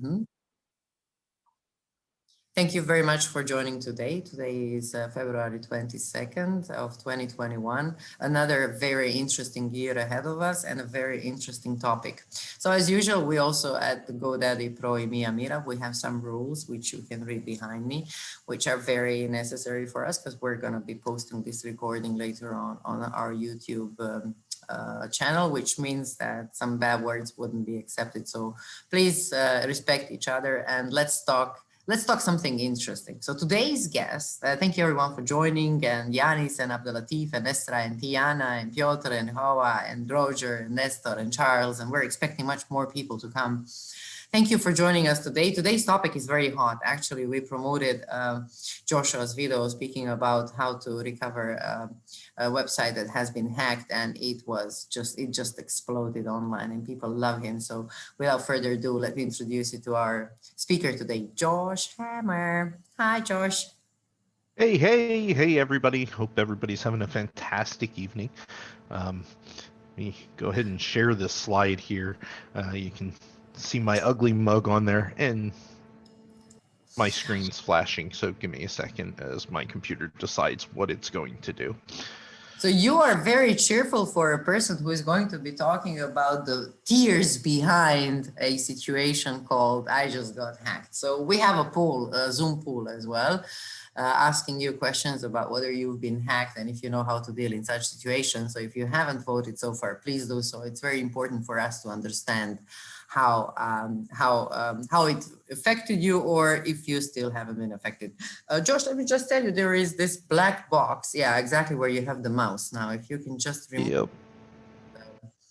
Mhm. Thank you very much for joining today. Today is February 22nd of 2021. Another very interesting year ahead of us and a very interesting topic. So as usual, we also at the GoDaddy Pro EMEA Meetup, we have some rules which you can read behind me, which are very necessary for us because we're going to be posting this recording later on our YouTube channel, which means that some bad words wouldn't be accepted. So please respect each other and let's talk something interesting. So today's guest, thank you everyone for joining, and Yanis and Abdelatif and Estra and Tiana and Piotr and Hoa and Roger and Nestor and Charles, and we're expecting much more people to come. Thank you for joining us today. Today's topic is very hot. Actually, we promoted Joshua's video speaking about how to recover a website that has been hacked, and it just exploded online and people love him. So without further ado, let me introduce you to our speaker today, Josh Hammer. Hi, Josh. Hey, everybody. Hope everybody's having a fantastic evening. Let me go ahead and share this slide here. You can see my ugly mug on there and my screen's flashing. So give me a second as my computer decides what it's going to do. So you are very cheerful for a person who is going to be talking about the tears behind a situation called I just got hacked. So we have a poll, a Zoom poll as well, asking you questions about whether you've been hacked and if you know how to deal in such situations. So if you haven't voted so far, please do so. It's very important for us to understand how it affected you, or if you still haven't been affected. Josh, let me just tell you, there is this black box. Yeah, exactly where you have the mouse. Now, if you can just remove. Yep.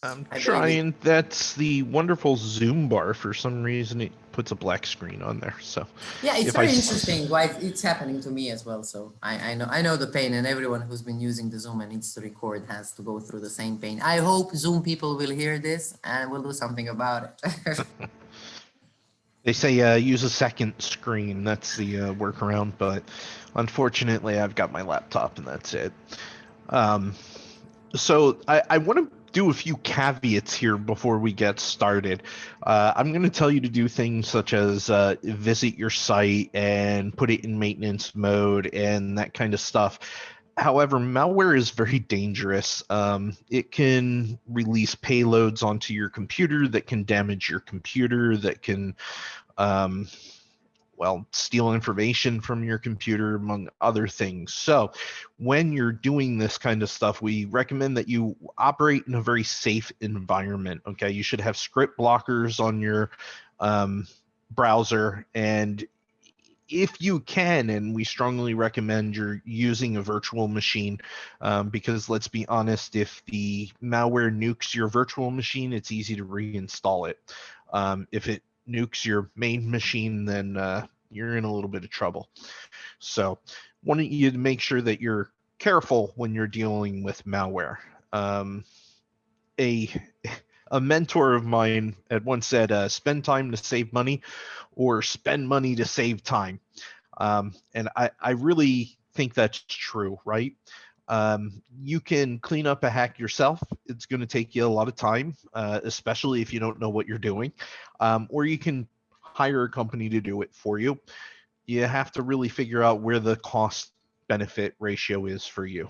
I'm trying. That's the wonderful Zoom bar. For some reason, it puts a black screen on there. So yeah, it's very interesting why it's happening to me as well. So I know the pain, and everyone who's been using the Zoom and needs to record has to go through the same pain. I hope Zoom people will hear this and will do something about it. They say use a second screen. That's the workaround, but unfortunately, I've got my laptop and that's it. So I want to do a few caveats here before we get started. I'm going to tell you to do things such as visit your site and put it in maintenance mode and that kind of stuff. However, malware is very dangerous. It can release payloads onto your computer that can damage your computer, that can steal information from your computer, among other things. So when you're doing this kind of stuff, we recommend that you operate in a very safe environment. Okay, you should have script blockers on your browser, and if you can, and we strongly recommend you're using a virtual machine, because let's be honest, if the malware nukes your virtual machine, it's easy to reinstall it. If it nukes your main machine, then you're in a little bit of trouble. So want you to make sure that you're careful when you're dealing with malware. A mentor of mine had once said, spend time to save money or spend money to save time. And I really think that's true, right? You can clean up a hack yourself. It's going to take you a lot of time, especially if you don't know what you're doing. Or you can hire a company to do it for you. You have to really figure out where the cost benefit ratio is for you.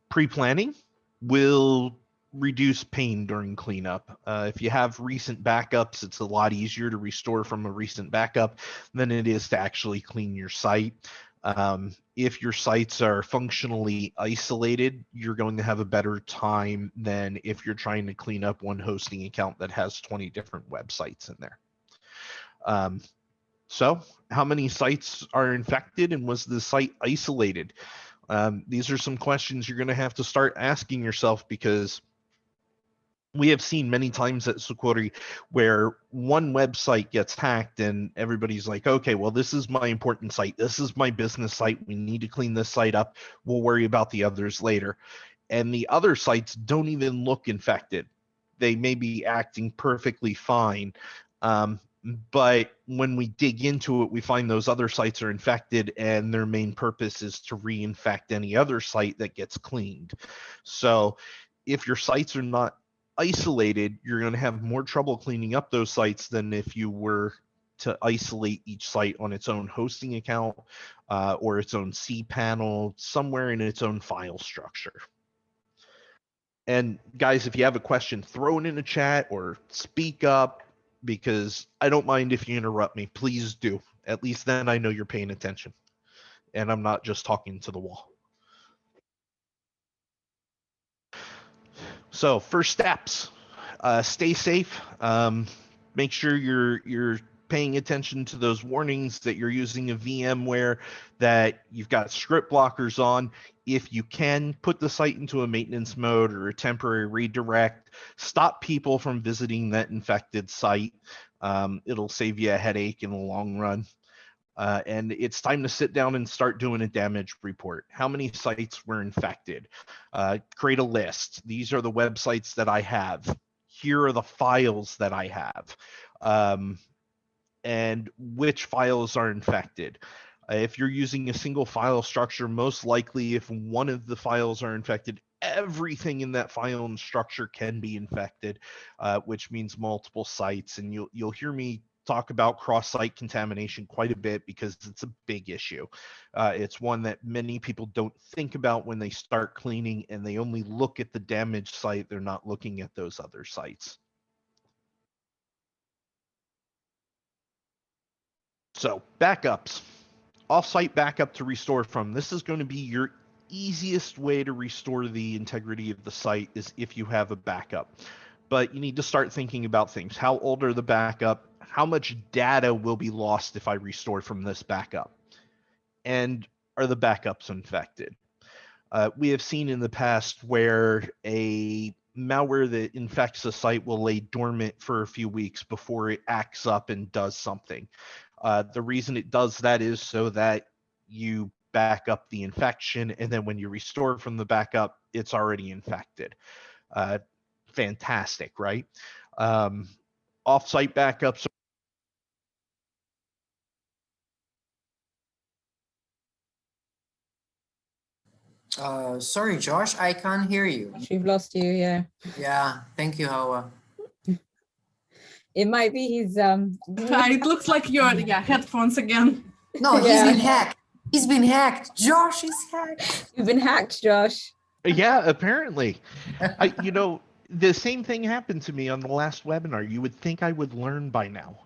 Pre-planning will reduce pain during cleanup. If you have recent backups, it's a lot easier to restore from a recent backup than it is to actually clean your site. If your sites are functionally isolated, you're going to have a better time than if you're trying to clean up one hosting account that has 20 different websites in there. So how many sites are infected, and was the site isolated? These are some questions you're going to have to start asking yourself, because we have seen many times at Sucuri where one website gets hacked and everybody's like, okay, well, this is my important site. This is my business site. We need to clean this site up. We'll worry about the others later. And the other sites don't even look infected. They may be acting perfectly fine. But when we dig into it, we find those other sites are infected, and their main purpose is to reinfect any other site that gets cleaned. So if your sites are not isolated, you're going to have more trouble cleaning up those sites than if you were to isolate each site on its own hosting account or its own cPanel, somewhere in its own file structure. And guys, if you have a question, throw it in the chat or speak up, because I don't mind if you interrupt me. Please do. At least then I know you're paying attention and I'm not just talking to the wall. So first steps, stay safe. Make sure you're paying attention to those warnings that you're using a VMware, that you've got script blockers on. If you can, put the site into a maintenance mode or a temporary redirect. Stop people from visiting that infected site. It'll save you a headache in the long run. And it's time to sit down and start doing a damage report. How many sites were infected? Create a list. These are the websites that I have. Here are the files that I have. And which files are infected. If you're using a single file structure, most likely if one of the files are infected, everything in that file and structure can be infected, which means multiple sites. And you'll hear me talk about cross-site contamination quite a bit because it's a big issue. It's one that many people don't think about when they start cleaning, and they only look at the damaged site. They're not looking at those other sites. So backups, off-site backup to restore from. This is going to be your easiest way to restore the integrity of the site, is if you have a backup. But you need to start thinking about things. How old are the backup? How much data will be lost if I restore from this backup? And are the backups infected? We have seen in the past where a malware that infects a site will lay dormant for a few weeks before it acts up and does something. The reason it does that is so that you back up the infection, and then when you restore from the backup, it's already infected. Fantastic, right? Off-site backups. Sorry, Josh, I can't hear you. We've lost you, yeah. Yeah, thank you, Hawa. It might be his And it looks like your headphones again. No, he's Yeah. been hacked. He's been hacked. Josh is hacked. You've been hacked, Josh. Yeah, apparently. You know, the same thing happened to me on the last webinar. You would think I would learn by now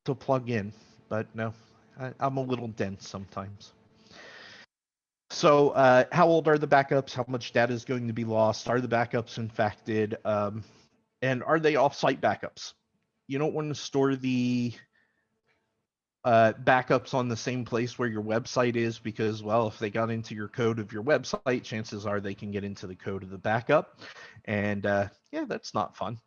to plug in, but no, I'm a little dense sometimes. So how old are the backups? How much data is going to be lost? Are the backups infected? And are they off-site backups? You don't want to store the backups on the same place where your website is, because, well, if they got into your code of your website, chances are they can get into the code of the backup. And yeah, that's not fun.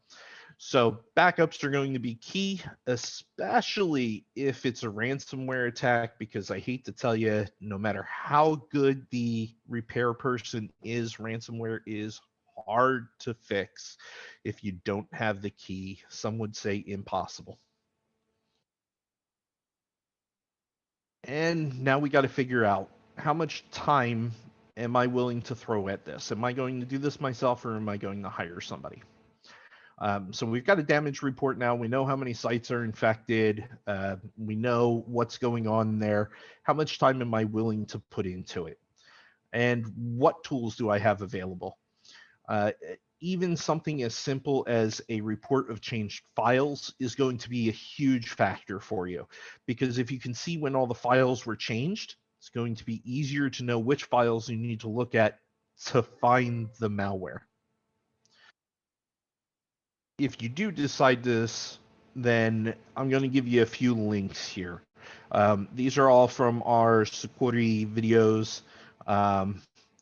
So backups are going to be key, especially if it's a ransomware attack, because I hate to tell you, no matter how good the repair person is, ransomware is hard to fix if you don't have the key. Some would say impossible. And now we got to figure out, how much time am I willing to throw at this? Am I going to do this myself, or am I going to hire somebody? So we've got a damage report now. We know how many sites are infected. We know what's going on there. How much time am I willing to put into it? And what tools do I have available? Even something as simple as a report of changed files is going to be a huge factor for you, because if you can see when all the files were changed, it's going to be easier to know which files you need to look at to find the malware. If you do decide this, then I'm going to give you a few links here. These are all from our security videos.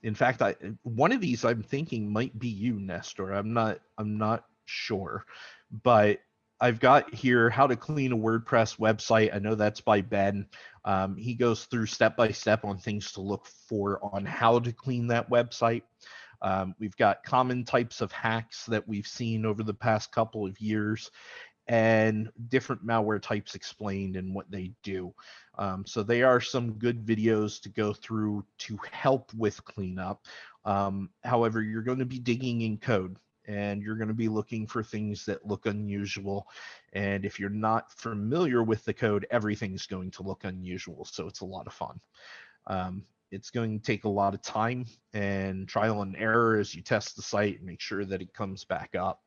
In fact, one of these I'm thinking might be you, Nestor. I'm not sure, but I've got here how to clean a WordPress website. I know that's by Ben. He goes through step by step on things to look for on how to clean that website. We've got common types of hacks that we've seen over the past couple of years, and different malware types explained and what they do. So they are some good videos to go through to help with cleanup. However, you're going to be digging in code, and you're going to be looking for things that look unusual. And if you're not familiar with the code, everything's going to look unusual. So it's a lot of fun. It's going to take a lot of time and trial and error as you test the site and make sure that it comes back up.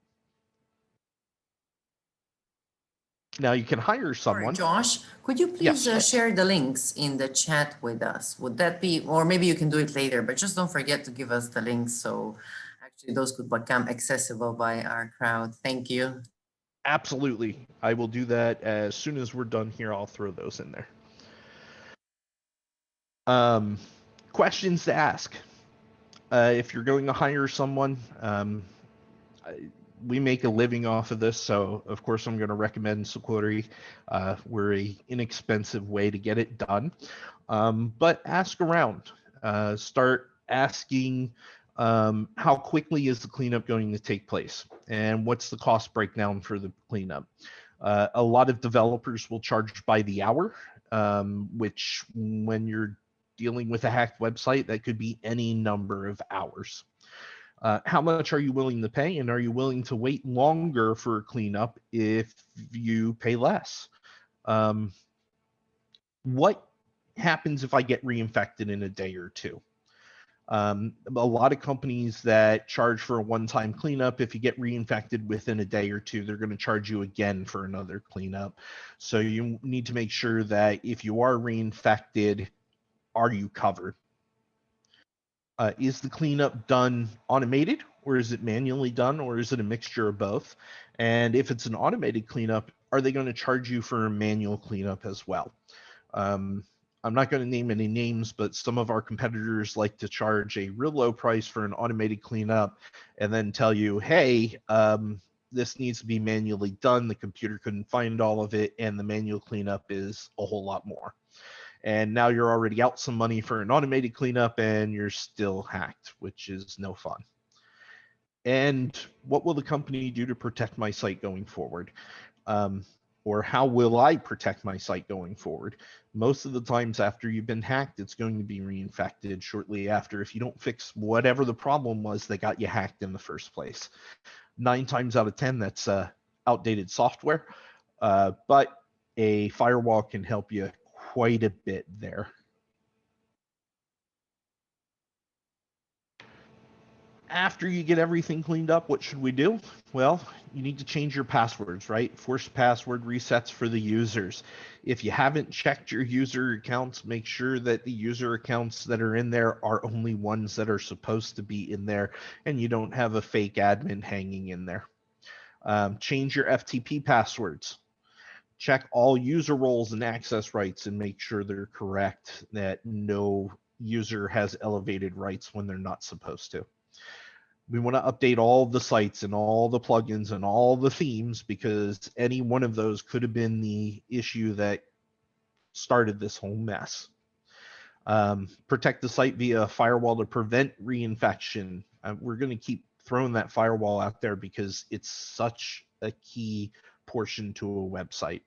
Now you can hire someone. Sorry, Josh, could you please Yes. share the links in the chat with us? Would that be, or maybe you can do it later, but just don't forget to give us the links so actually those could become accessible by our crowd. Thank you. Absolutely. I will do that as soon as we're done here. I'll throw those in there. Questions to ask. If you're going to hire someone, we make a living off of this, so of course I'm going to recommend Sequoia. We're an inexpensive way to get it done, but ask around. Start asking how quickly is the cleanup going to take place, and what's the cost breakdown for the cleanup. A lot of developers will charge by the hour, which when you're dealing with a hacked website, that could be any number of hours. How much are you willing to pay, and are you willing to wait longer for a cleanup if you pay less? What happens if I get reinfected in a day or two? A lot of companies that charge for a one-time cleanup, if you get reinfected within a day or two, they're going to charge you again for another cleanup. So you need to make sure that if you are reinfected, are you covered? Is the cleanup done automated, or is it manually done, or is it a mixture of both? And if it's an automated cleanup, are they going to charge you for a manual cleanup as well? I'm not going to name any names, but some of our competitors like to charge a real low price for an automated cleanup and then tell you, hey, this needs to be manually done. The computer couldn't find all of it, and the manual cleanup is a whole lot more. And now you're already out some money for an automated cleanup and you're still hacked, which is no fun. And what will the company do to protect my site going forward? Or how will I protect my site going forward? Most of the times after you've been hacked, it's going to be reinfected shortly after if you don't fix whatever the problem was that got you hacked in the first place. 9 times out of 10, that's outdated software, but a firewall can help you quite a bit there. After you get everything cleaned up, what should we do? Well, you need to change your passwords, right? Forced password resets for the users. If you haven't checked your user accounts, make sure that the user accounts that are in there are only ones that are supposed to be in there, and you don't have a fake admin hanging in there. Change your FTP passwords. Check all user roles and access rights and make sure they're correct, that no user has elevated rights when they're not supposed to. We want to update all the sites and all the plugins and all the themes, because any one of those could have been the issue that started this whole mess. Protect the site via firewall to prevent reinfection. We're going to keep throwing that firewall out there because it's such a key portion to a website.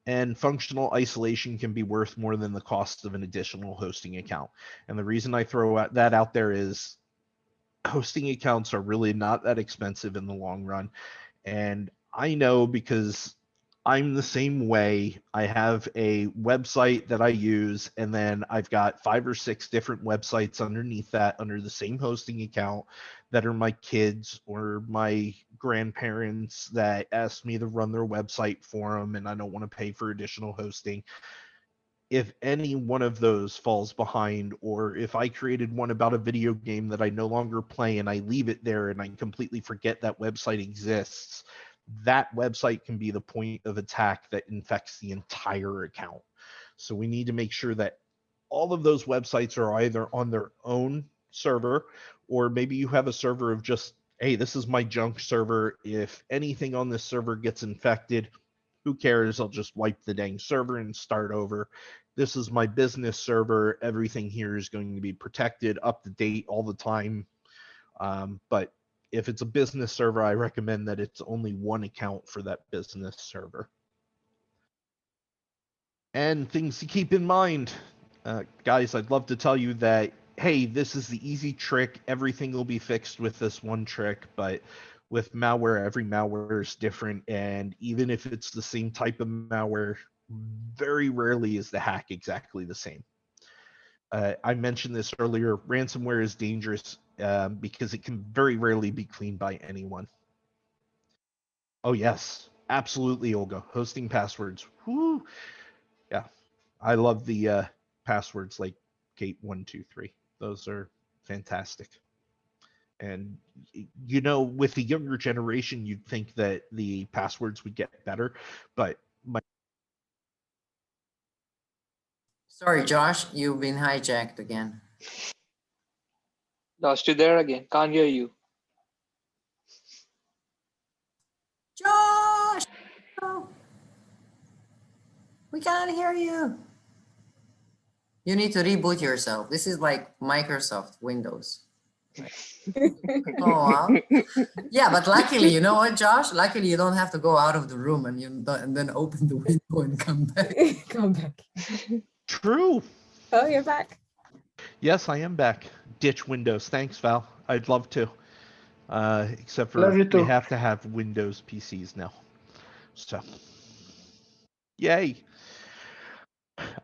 And functional isolation can be worth more than the cost of an additional hosting account. And the reason I throw that out there is hosting accounts are really not that expensive in the long run. And I know because I'm the same way. I have a website that I use, and then I've got 5 or 6 different websites underneath that under the same hosting account that are my kids or my grandparents that asked me to run their website for them, and I don't want to pay for additional hosting. If any one of those falls behind, or if I created one about a video game that I no longer play and I leave it there and I completely forget that website exists, that website can be the point of attack that infects the entire account. So we need to make sure that all of those websites are either on their own server, or maybe you have a server of just, hey, this is my junk server. If anything on this server gets infected, who cares? I'll just wipe the dang server and start over. This is my business server. Everything here is going to be protected, up to date all the time. But if it's a business server, I recommend that it's only one account for that business server. And things to keep in mind. Guys, I'd love to tell you that hey, this is the easy trick. Everything will be fixed with this one trick. But with malware, every malware is different. And even if it's the same type of malware, very rarely is the hack exactly the same. I mentioned this earlier. Ransomware is dangerous because it can very rarely be cleaned by anyone. Oh, yes, absolutely, Olga. Hosting passwords. Whoo. Yeah, I love the passwords like Gate123. Those are fantastic. And, you know, with the younger generation, you'd think that the passwords would get better, but Sorry, Josh, you've been hijacked again. Lost you there again. Can't hear you. Josh! No. We can't hear you. You need to reboot yourself. This is like Microsoft Windows. Oh, wow. Yeah, but luckily, you know what, Josh? Luckily, you don't have to go out of the room and then open the window and come back. Come back. true. Oh, you're back. Yes, I am back. Ditch Windows. Thanks, Val. I'd love to. Except for Love you we too. have to have Windows PCs now. So, yay.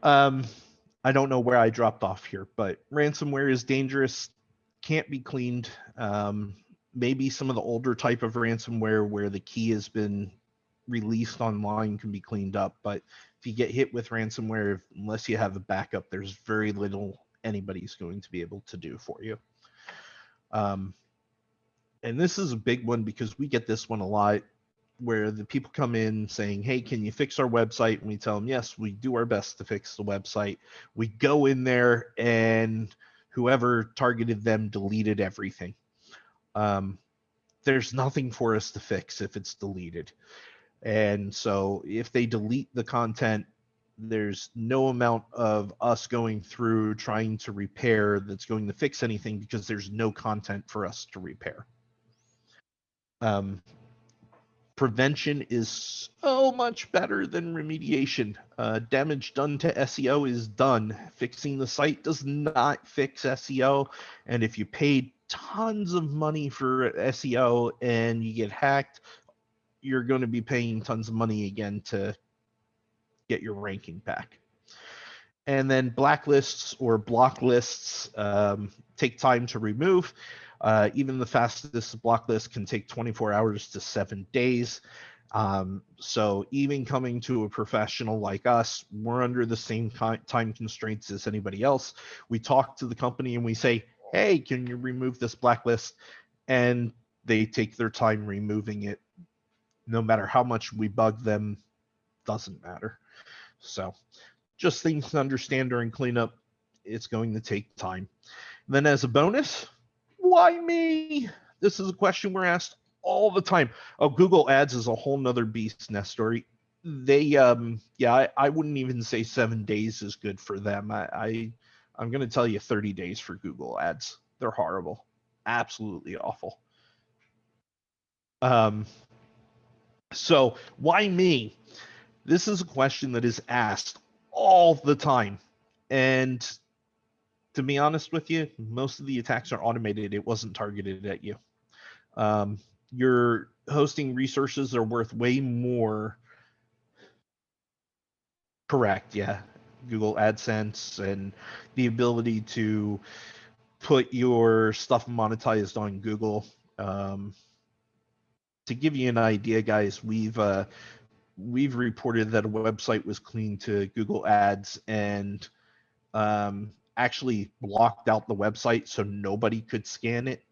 I don't know where I dropped off here, but ransomware is dangerous, can't be cleaned. Maybe some of the older type of ransomware where the key has been released online can be cleaned up, but if you get hit with ransomware, unless you have a backup, there's very little anybody's going to be able to do for you. And this is a big one because we get this one a lot, where the people come in saying, hey, can you fix our website? And we tell them, yes, we do our best to fix the website. We go in there and whoever targeted them deleted everything. There's nothing for us to fix if it's deleted. And so if they delete the content, there's no amount of us going through trying to repair that's going to fix anything because there's no content for us to repair. Prevention is so much better than remediation. Damage done to SEO is done. Fixing the site does not fix SEO. And if you paid tons of money for SEO and you get hacked, you're going to be paying tons of money again to get your ranking back. And then blacklists or block lists take time to remove. Even the fastest block list can take 24 hours to 7 days. So even coming to a professional like us, we're under the same time constraints as anybody else. We talk to the company and we say, hey, can you remove this blacklist? And they take their time removing it. No matter how much we bug them, doesn't matter. So just things to understand during cleanup. It's going to take time. Then as a bonus, why me? This is a question we're asked all the time. Oh, Google Ads is a whole nother beast, Nestor. They, I wouldn't even say 7 days is good for them. I'm going to tell you 30 days for Google Ads. They're horrible, absolutely awful. So why me? This is a question that is asked all the time. And to be honest with you, most of the attacks are automated. It wasn't targeted at you. Your hosting resources are worth way more. Correct, yeah. Google AdSense and the ability to put your stuff monetized on Google. To give you an idea, guys, we've reported that a website was cleaned to Google Ads and actually blocked out the website so nobody could scan it.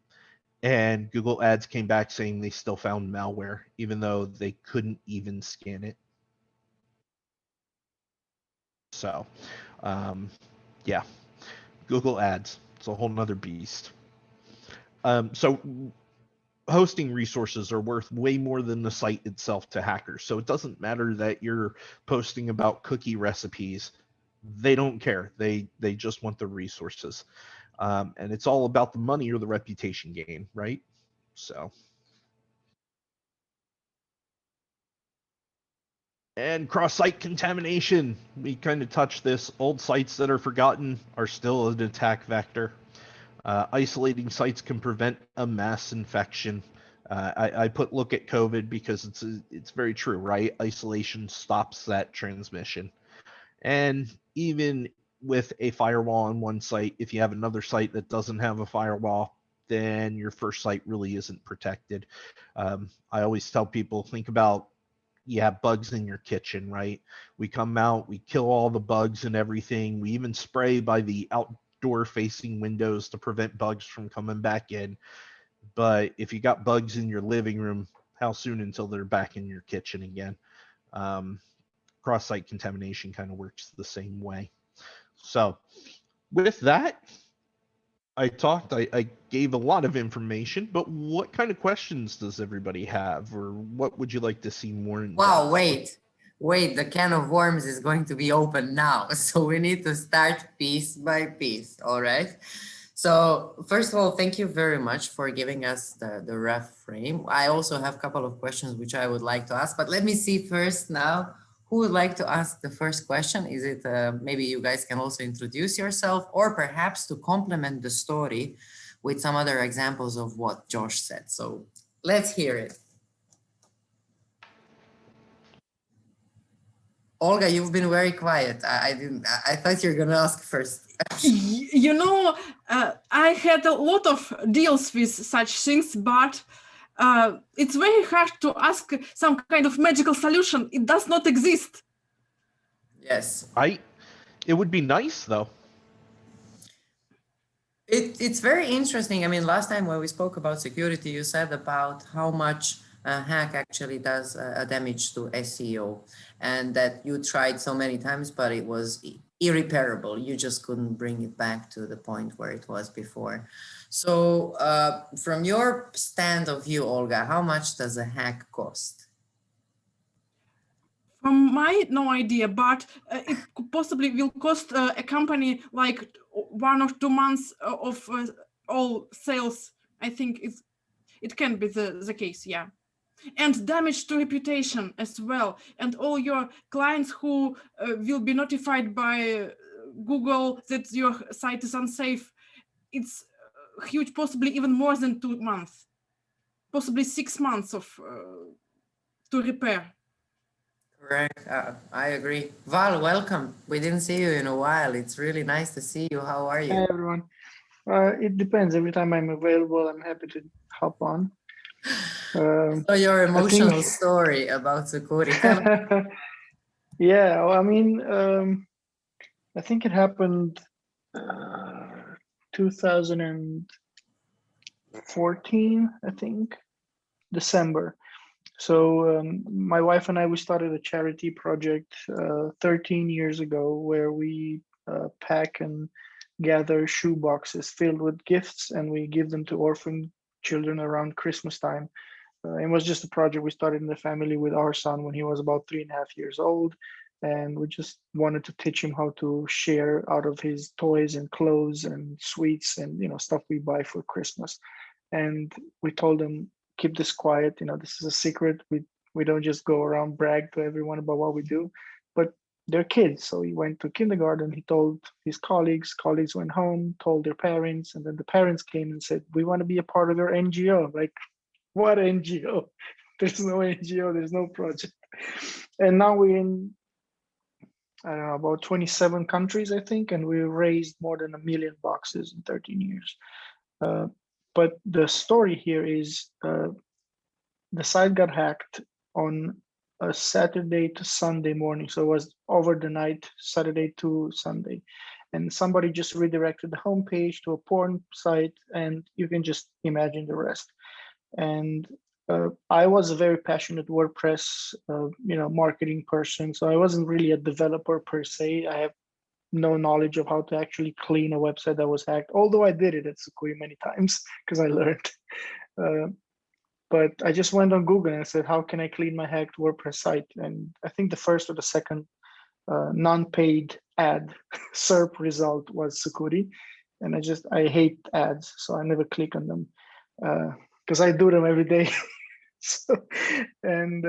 And Google Ads came back saying they still found malware, even though they couldn't even scan it. So, yeah, Google Ads, it's a whole nother beast. So hosting resources are worth way more than the site itself to hackers. So it doesn't matter that you're posting about cookie recipes. They don't care. They just want the resources. And it's all about the money or the reputation gain, right? So. And cross-site contamination. We kind of touched this. Old sites that are forgotten are still an attack vector. Isolating sites can prevent a mass infection. I put look at COVID because it's very true, right? Isolation stops that transmission. And even with a firewall on one site, if you have another site that doesn't have a firewall, then your first site really isn't protected. I always tell people, think about, you have bugs in your kitchen, right? We come out, we kill all the bugs and everything. We even spray by the outdoor facing windows to prevent bugs from coming back in. But if you got bugs in your living room, how soon until they're back in your kitchen again? Cross-site contamination kind of works the same way. So with that, I gave a lot of information, but what kind of questions does everybody have, or what would you like to see more in Wow, depth? wait, the can of worms is going to be open now. So we need to start piece by piece, all right? So first of all, thank you very much for giving us the rough frame. I also have a couple of questions which I would like to ask, but let me see first now who would like to ask the first question. Is it maybe you guys can also introduce yourself, or perhaps to complement the story with some other examples of what Josh said. So let's hear it. Olga, you've been very quiet. I thought you were gonna ask first. You know, I had a lot of deals with such things, but it's very hard to ask some kind of magical solution. It does not exist. Yes. It would be nice though. It's very interesting. I mean, last time when we spoke about security, you said about how much a hack actually does a damage to SEO, and that you tried so many times, but it was irreparable. You just couldn't bring it back to the point where it was before. So from your stand of view, Olga, how much does a hack cost? From my no idea, but it possibly will cost a company like 1 or 2 months of all sales. I think it can be the case, yeah. And damage to reputation as well. And all your clients who will be notified by Google that your site is unsafe. It's huge, possibly even more than 2 months, possibly 6 months of to repair. Correct. I agree. Val, welcome. We didn't see you in a while. It's really nice to see you. How are you? Hi, everyone. It depends. Every time I'm available, I'm happy to hop on. So your emotional story about security. Yeah, well, I mean, I think it happened 2014, I think, December. So my wife and I, we started a charity project 13 years ago where we pack and gather shoe boxes filled with gifts, and we give them to orphan children around Christmas time. It was just a project we started in the family with our son when he was about 3.5 years old. And we just wanted to teach him how to share out of his toys and clothes and sweets and, you know, stuff we buy for Christmas. And we told him, keep this quiet. You know, this is a secret. We don't just go around brag to everyone about what we do, but they're kids. So he went to kindergarten. He told his colleagues went home, told their parents, and then the parents came and said, we want to be a part of your NGO. Like, what NGO? There's no NGO, there's no project. And now we're in, I don't know, about 27 countries, I think, and we raised more than 1 million boxes in 13 years. But the story here is the site got hacked on a Saturday to Sunday morning. So it was over the night, Saturday to Sunday. And somebody just redirected the homepage to a porn site, and you can just imagine the rest. And I was a very passionate WordPress, marketing person. So I wasn't really a developer per se. I have no knowledge of how to actually clean a website that was hacked, although I did it at Sukhoi many times because I learned. But I just went on Google and I said, how can I clean my hacked WordPress site? And I think the first or the second non-paid ad SERP result was Sukhoi. And I hate ads, so I never click on them because I do them every day. So, and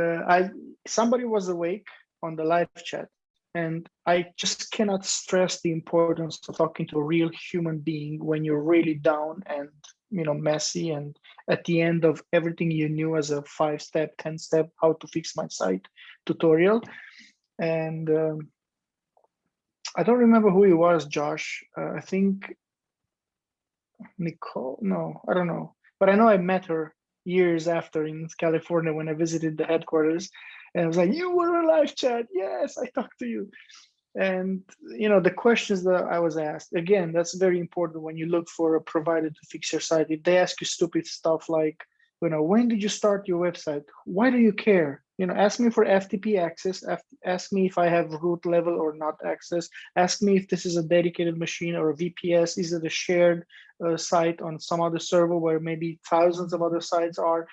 somebody was awake on the live chat, And I just cannot stress the importance of talking to a real human being when you're really down and messy, and at the end of everything you knew as a 5-step, 10-step how to fix my site tutorial. And I don't remember who he was, Josh. I think Nicole. No, I don't know. But I know I met her years after in California when I visited the headquarters, and I was like, "You were a live chat. Yes, I talked to you." And the questions that I was asked, again, that's very important when you look for a provider to fix your site. If they ask you stupid stuff like, when did you start your website? Why do you care? Ask me for FTP access. Ask me if I have root level or not access. Ask me if this is a dedicated machine or a VPS. Is it a shared site on some other server where maybe thousands of other sites are?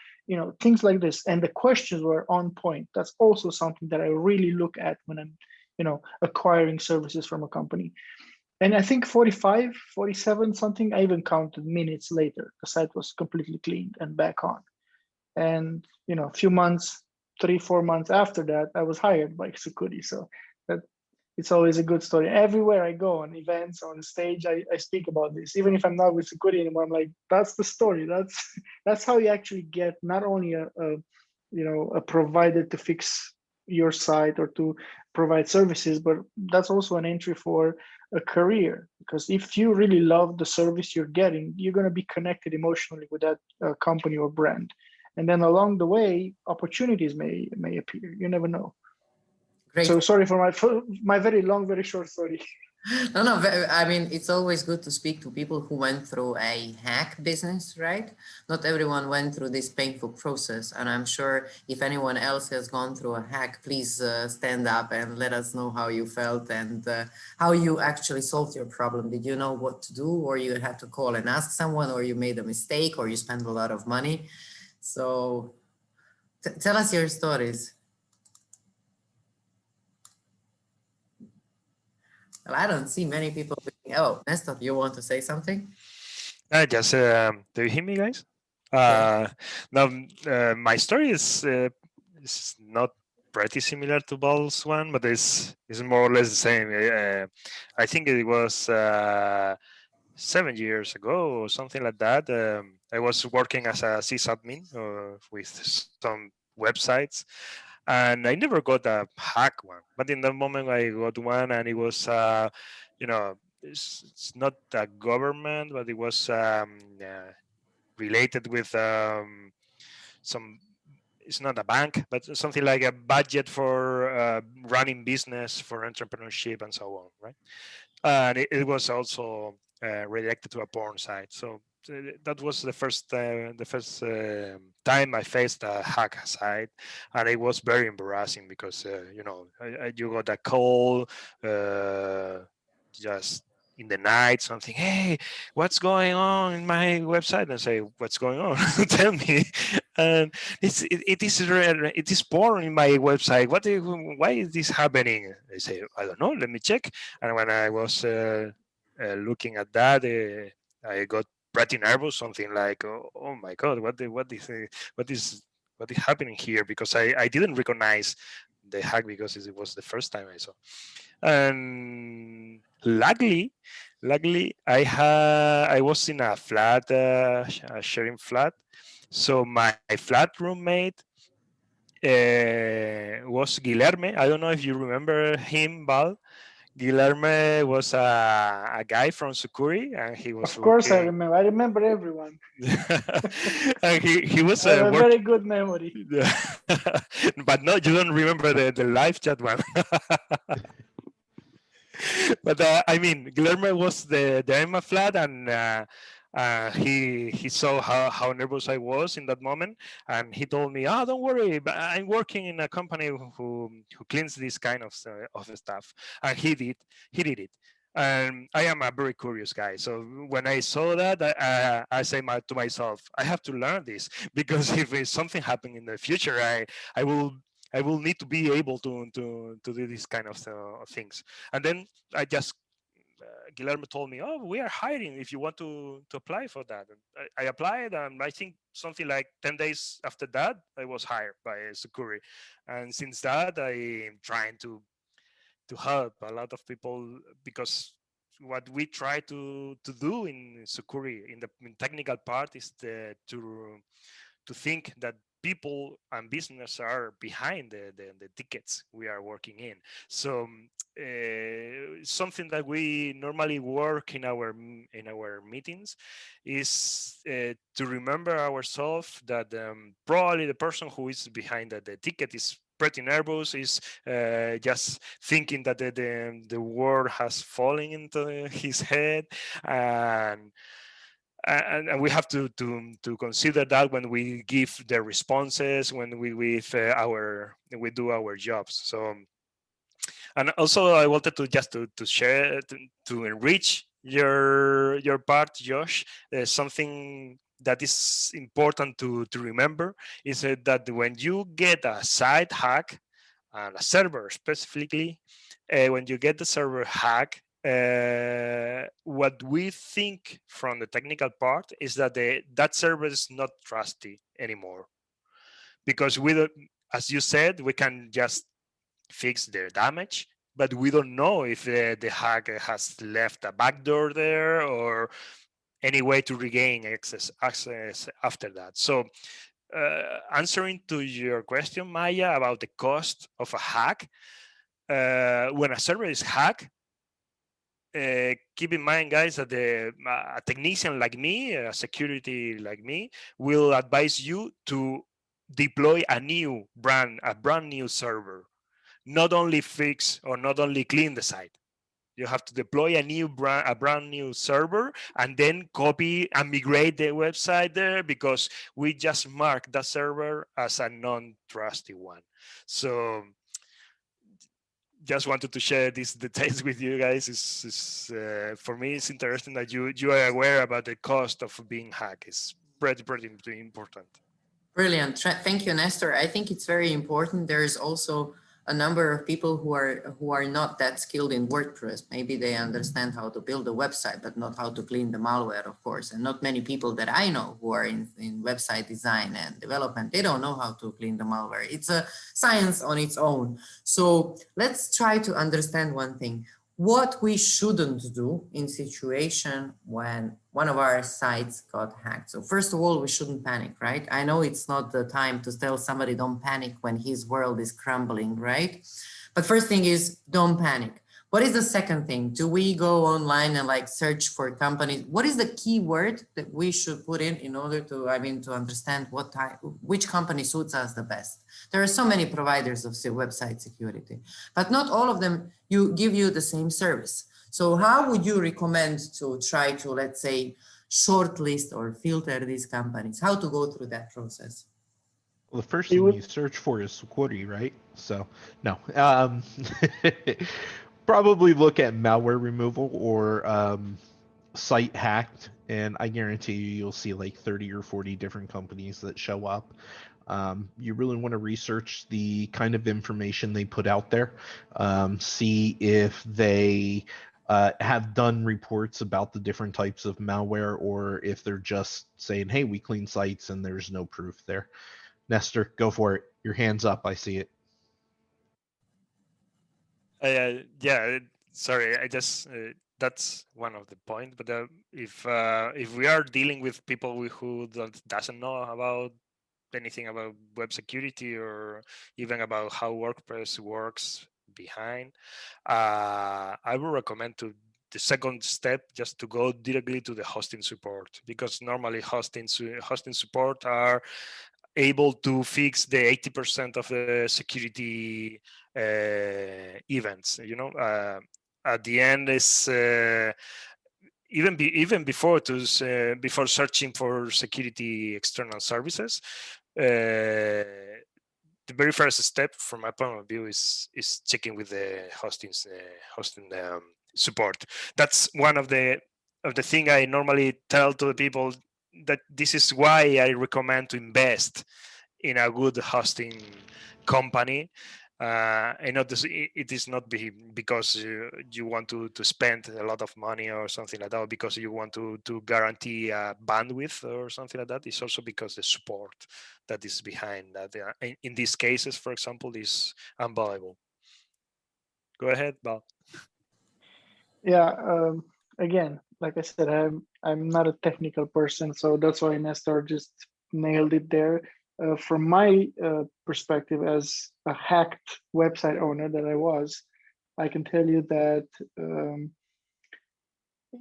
Things like this. And the questions were on point. That's also something that I really look at when I'm acquiring services from a company. And I think 45, 47 something, I even counted minutes later, the site was completely cleaned and back on. And a few months, 3-4 months after that, I was hired by Sucuri. So that it's always a good story. Everywhere I go, on events, on stage, I speak about this. Even if I'm not with Sucuri anymore, I'm like, that's the story. That's how you actually get not only a provider to fix your site or to provide services, but that's also an entry for a career. Because if you really love the service you're getting, you're going to be connected emotionally with that company or brand. And then along the way, opportunities may appear. You never know. Great. So sorry for my very long, very short story. No, I mean, it's always good to speak to people who went through a hack business, right? Not everyone went through this painful process. And I'm sure if anyone else has gone through a hack, please stand up and let us know how you felt and how you actually solved your problem. Did you know what to do, or you had to call and ask someone, or you made a mistake, or you spent a lot of money? So tell us your stories. Well, I don't see many people. Oh, Nestor, you want to say something? Just do you hear me, guys? Now, my story is not pretty similar to Ball's one, but it's more or less the same. I think it was 7 years ago or something like that. I was working as a sysadmin with some websites, and I never got a hack one. But in that moment, I got one, and it was, it's not a government, but it was related with some. It's not a bank, but something like a budget for running business, for entrepreneurship, and so on, right? And it was also redirected to a porn site. So that was the first time I faced a hack site, and it was very embarrassing because you got a call just in the night, something, hey, what's going on in my website? And I say, what's going on? Tell me. And it is porn in my website. Why is this happening? I say, I don't know. Let me check. And when I was looking at that, I got pretty nervous. Something like, oh my God, what is happening here? Because I didn't recognize the hack because it was the first time I saw. And luckily, I was in a flat, a sharing flat. So my flat roommate was Guilherme. I don't know if you remember him, Val. Guilherme was a guy from Sucuri, and he was. Of course, I remember. I remember everyone. And he was I have a very good memory. But no, you don't remember the live chat one. But I mean, Guilherme was the in my flat, and he saw how nervous I was in that moment, and he told me, "Oh, don't worry, but I'm working in a company who cleans this kind of stuff," and he did it. And I am a very curious guy, so when I saw that, I say to myself, I have to learn this, because if something happens in the future, I will need to be able to do this kind of things. And then I just Guillermo told me, "Oh, we are hiring if you want to apply for that." And I applied, and I think something like 10 days after that, I was hired by Sucuri. And since that, I'm trying to help a lot of people, because what we try to do in Sucuri in the technical part is to think that people and business are behind the tickets we are working in. So something that we normally work in our meetings is to remember ourselves that probably the person who is behind the ticket is pretty nervous, is just thinking that the word has fallen into his head, and we have to consider that when we give the responses, when we do our jobs. So, and also I wanted to just to share, to enrich your part, Josh. Something that is important to remember is that when you get a site hack, and a server specifically, when you get the server hack, what we think from the technical part is that that server is not trusty anymore, because we don't, as you said, we can just fix the damage, but we don't know if the hacker has left a backdoor there or any way to regain access after that. So answering to your question, Maya, about the cost of a hack, when a server is hacked, keep in mind, guys, that a technician like me, a security like me, will advise you to deploy a brand new server. Not only fix or not only clean the site. You have to deploy a brand new server, and then copy and migrate the website there, because we just mark that server as a non-trusty one. So just wanted to share these details with you guys. For me, it's interesting that you are aware about the cost of being hacked. It's pretty important. Brilliant. Thank you, Nestor. I think it's very important. There's also a number of people who are not that skilled in WordPress. Maybe they understand how to build a website, but not how to clean the malware, of course. And not many people that I know who are in website design and development, they don't know how to clean the malware. It's a science on its own. So let's try to understand one thing. What we shouldn't do in situation when one of our sites got hacked. So first of all, we shouldn't panic, right? I know it's not the time to tell somebody don't panic when his world is crumbling, right? But first thing is don't panic. What is the second thing? Do we go online and like search for companies? What is the keyword that we should put in order to, to understand which company suits us the best? There are so many providers of website security, but not all of them give you the same service. So how would you recommend to try to, let's say, shortlist or filter these companies? How to go through that process? Well, the first thing you search for is security, right? So, no. Probably look at malware removal or site hacked, and I guarantee you'll see like 30 or 40 different companies that show up. You really want to research the kind of information they put out there, see if they have done reports about the different types of malware, or if they're just saying, hey, we clean sites and there's no proof there. Nestor, go for it. Your hand's up. I see it. Yeah, sorry, I just that's one of the points. But if we are dealing with people who doesn't know about anything about web security or even about how WordPress works behind, I would recommend the second step just to go directly to the hosting support, because normally hosting support are able to fix the 80% of the security events. At the end is even before before searching for security external services, the very first step from my point of view is checking with the hosting support. That's one of the thing I normally tell to the people, that this is why I recommend to invest in a good hosting company. I know it is not because you want to spend a lot of money or something like that, because you want to guarantee bandwidth or something like that. It's also because the support that is behind that in these cases, for example, is unvaluable. Go ahead, Bob. Yeah. Again, like I said, I'm not a technical person, so that's why Nestor just nailed it there. From my perspective as a hacked website owner that I was, I can tell you that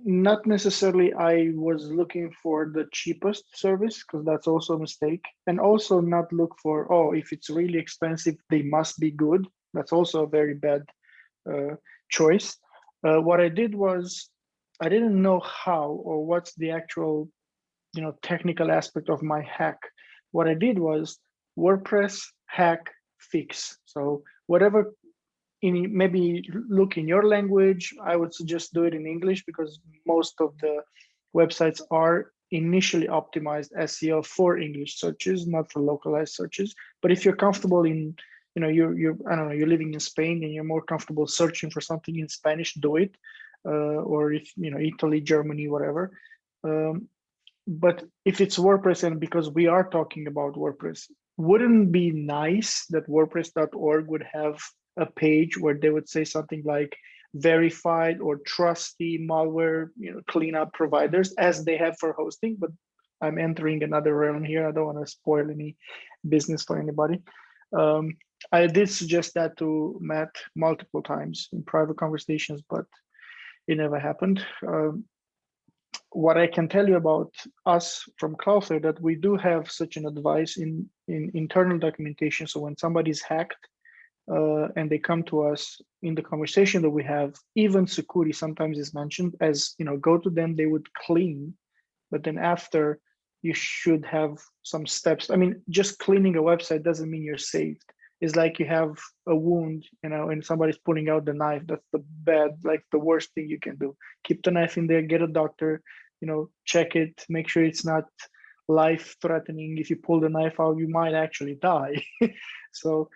not necessarily I was looking for the cheapest service, because that's also a mistake, and also not look for, oh, if it's really expensive, they must be good. That's also a very bad choice. What I did was I didn't know how or what's the actual, technical aspect of my hack. What I did was WordPress hack fix. So whatever, maybe look in your language, I would suggest do it in English, because most of the websites are initially optimized SEO for English searches, not for localized searches. But if you're comfortable in, you're I don't know, you're living in Spain and you're more comfortable searching for something in Spanish, do it. Or if, Italy, Germany, whatever. But if it's WordPress, and because we are talking about WordPress, wouldn't it be nice that WordPress.org would have a page where they would say something like verified or trusty malware, cleanup providers, as they have for hosting? But I'm entering another realm here. I don't want to spoil any business for anybody. I did suggest that to Matt multiple times in private conversations, but it never happened. What I can tell you about us from Cloudflare, that we do have such an advice in internal documentation. So when somebody's hacked and they come to us in the conversation that we have, even security sometimes is mentioned as, go to them, they would clean, but then after you should have some steps. I mean, just cleaning a website doesn't mean you're saved. It's like you have a wound, and somebody's pulling out the knife. That's the worst thing you can do. Keep the knife in there, get a doctor, check it, make sure it's not life-threatening. If you pull the knife out, you might actually die. So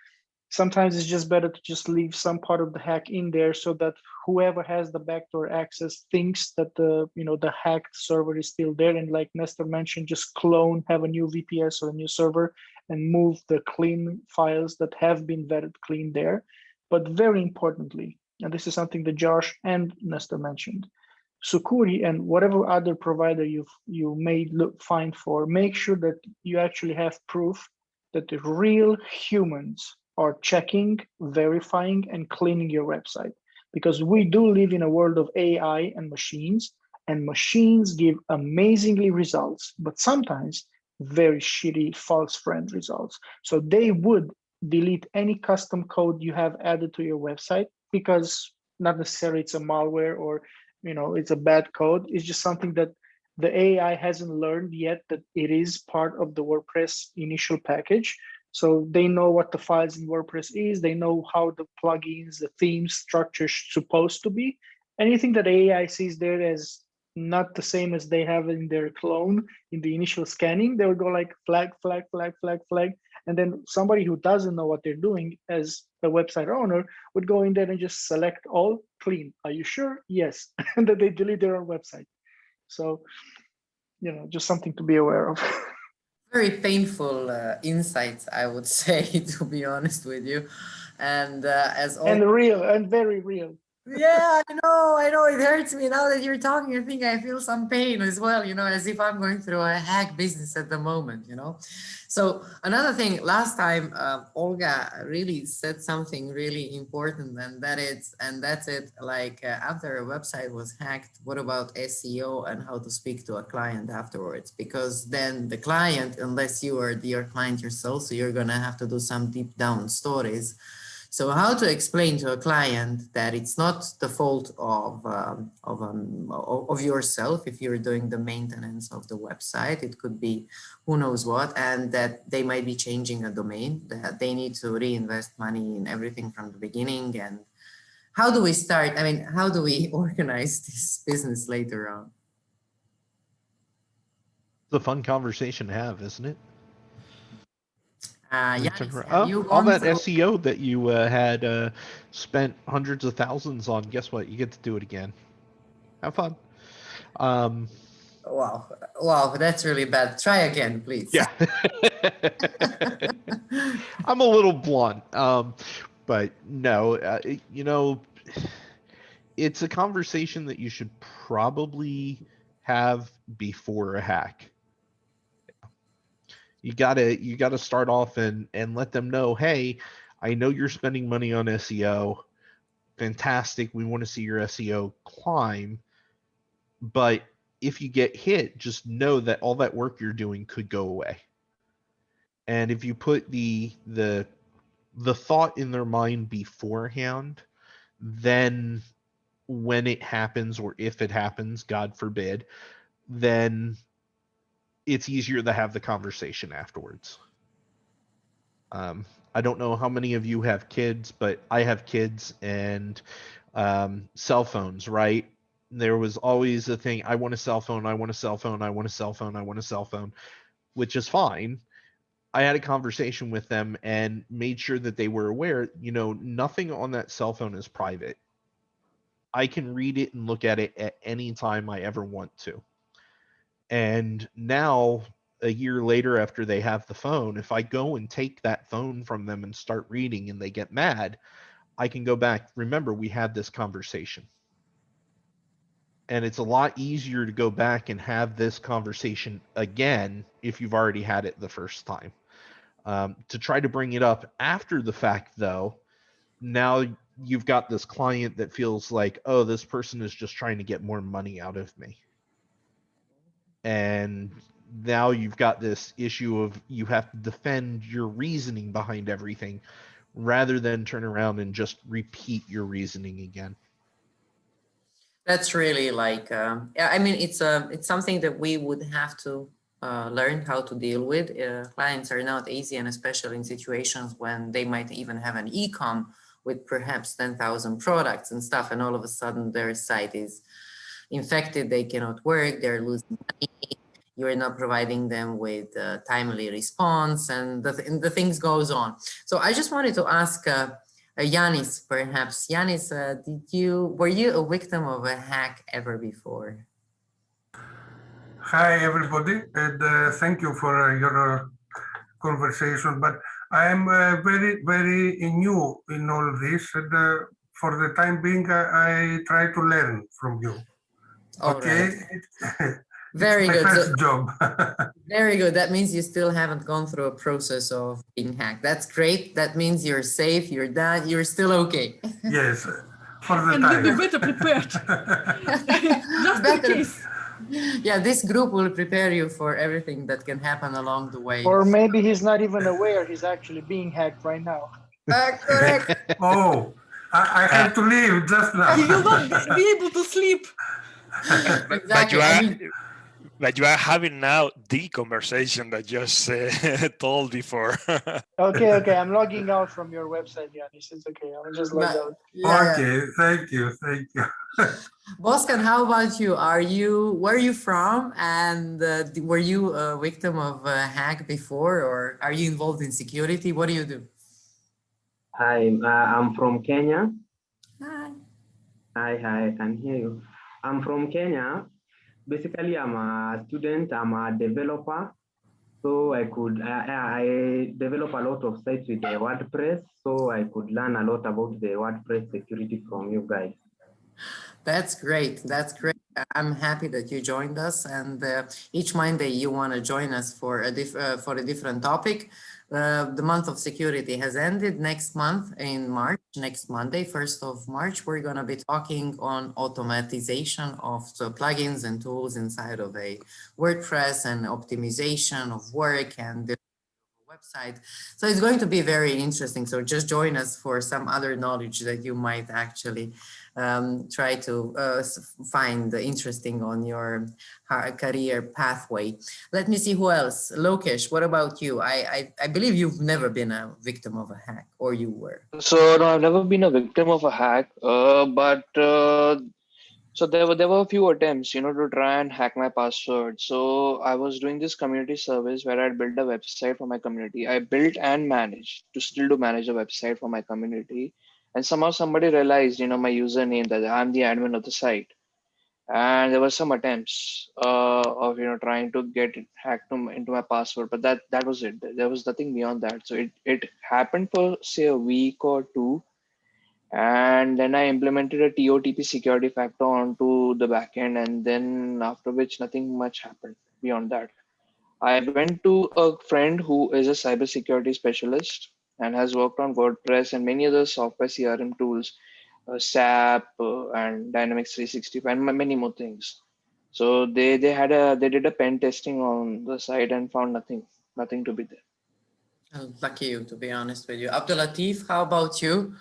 sometimes it's just better to just leave some part of the hack in there, so that whoever has the backdoor access thinks that the hacked server is still there. And like Nestor mentioned, just clone, have a new VPS or a new server, and move the clean files that have been vetted clean there. But very importantly, and this is something that Josh and Nestor mentioned, Sucuri and whatever other provider you may find for, make sure that you actually have proof that the real humans are checking, verifying, and cleaning your website. Because we do live in a world of AI and machines give amazingly results, but sometimes very shitty false friend results. So they would delete any custom code you have added to your website, because not necessarily it's a malware or it's a bad code. It's just something that the AI hasn't learned yet that it is part of the WordPress initial package. So they know what the files in WordPress is. They know how the plugins, the themes, structure is supposed to be. Anything that AI sees there as not the same as they have in their clone in the initial scanning, they will go like flag, flag, flag, flag, flag. And then somebody who doesn't know what they're doing as a website owner would go in there and just select all clean. Are you sure? Yes. And then they delete their own website. So, just something to be aware of. Very painful insights, I would say, to be honest with you. And as always, and real and very real. yeah, I know, it hurts me now that you're talking. I think I feel some pain as well, as if I'm going through a hack business at the moment, So another thing, last time Olga really said something really important, and that's it. Like after a website was hacked, what about SEO and how to speak to a client afterwards? Because then the client, unless you are your client yourself, so you're gonna have to do some deep down stories. So how to explain to a client that it's not the fault of yourself if you're doing the maintenance of the website. It could be who knows what, and that they might be changing a domain, that they need to reinvest money in everything from the beginning. And how do we start? I mean, how do we organize this business later on? It's a fun conversation to have, isn't it? Yanis, have you All gone that through... SEO that you had spent hundreds of thousands on, guess what? You get to do it again. Have fun. Wow, that's really bad. Try again, please. Yeah. I'm a little blunt, but no, it's a conversation that you should probably have before a hack. You gotta start off and let them know, hey, I know you're spending money on SEO. Fantastic. We want to see your SEO climb. But if you get hit, just know that all that work you're doing could go away. And if you put the thought in their mind beforehand, then when it happens, or if it happens, God forbid, then it's easier to have the conversation afterwards. I don't know how many of you have kids, but I have kids, and cell phones, right? There was always a thing, I want a cell phone, I want a cell phone, I want a cell phone, I want a cell phone, which is fine. I had a conversation with them and made sure that they were aware, nothing on that cell phone is private. I can read it and look at it at any time I ever want to. And now, a year later, after they have the phone, if I go and take that phone from them and start reading and they get mad, I can go back. Remember, we had this conversation. And it's a lot easier to go back and have this conversation again if you've already had it the first time. To try to bring it up after the fact, though, now you've got this client that feels like, oh, this person is just trying to get more money out of me. And now you've got this issue of you have to defend your reasoning behind everything rather than turn around and just repeat your reasoning again. That's really like, I mean, it's something that we would have to learn how to deal with. Clients are not easy, and especially in situations when they might even have an e-com with perhaps 10,000 products and stuff, and all of a sudden their site is infected, they cannot work, they're losing money, you're not providing them with timely response, and the things goes on. So I just wanted to ask Yanis, perhaps. Yanis, were you a victim of a hack ever before? Hi, everybody, and thank you for your conversation. But I am very, very new in all this, and for the time being, I try to learn from you. All okay, right. Very my good. first job. Very good. That means you still haven't gone through a process of being hacked. That's great. That means you're safe. You're done. You're still okay. Yes, for the And time. you'll be better prepared. Just in case. Yeah, this group will prepare you for everything that can happen along the way. Or maybe he's not even aware he's actually being hacked right now. Correct. Oh, I have to leave just now. You will not be able to sleep. Exactly. But you are having now the conversation that just told before. Okay, I'm logging out from your website, Yanis. It's okay. I'll just log out. Okay, thank you. Boscan, how about you? Where are you from? And were you a victim of a hack before, or are you involved in security? What do you do? Hi, I'm from Kenya. Hi. Hi, I can hear you. I'm from Kenya. Basically, I'm a student, I'm a developer. So I develop a lot of sites with the WordPress. So I could learn a lot about the WordPress security from you guys. That's great. That's great. I'm happy that you joined us. And each Monday you want to join us for a different topic. The month of security has ended. Next month in March, next Monday, 1st of March, we're going to be talking on automatization of the plugins and tools inside of a WordPress and optimization of work and the website. So it's going to be very interesting. So just join us for some other knowledge that you might actually try to find interesting on your career pathway. Let me see who else. Lokesh, what about you? I believe you've never been a victim of a hack, or you were. So no, I've never been a victim of a hack, but so there were a few attempts, to try and hack my password. So I was doing this community service where I'd build a website for my community. I built and managed to still do manage a website for my community. And somehow somebody realized, my username, that I'm the admin of the site. And there were some attempts of, trying to get it hacked into my password, but that was it. There was nothing beyond that. So it happened for say a week or two. And then I implemented a TOTP security factor onto the backend, and then after which nothing much happened beyond that. I went to a friend who is a cybersecurity specialist and has worked on WordPress and many other software CRM tools, SAP and Dynamics 365 and many more things. So they did a pen testing on the site and found nothing to be there. Lucky you, to be honest with you. Abdul Latif, how about you?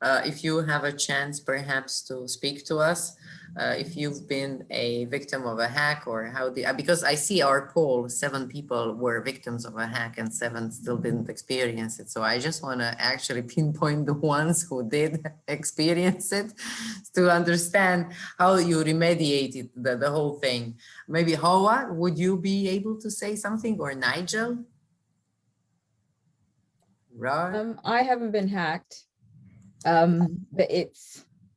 If you have a chance perhaps to speak to us, if you've been a victim of a hack, or how because I see our poll, 7 people were victims of a hack and 7 still didn't experience it. So I just want to actually pinpoint the ones who did experience it to understand how you remediated the whole thing. Maybe Hawa, would you be able to say something, or Nigel? Right. I haven't been hacked, but it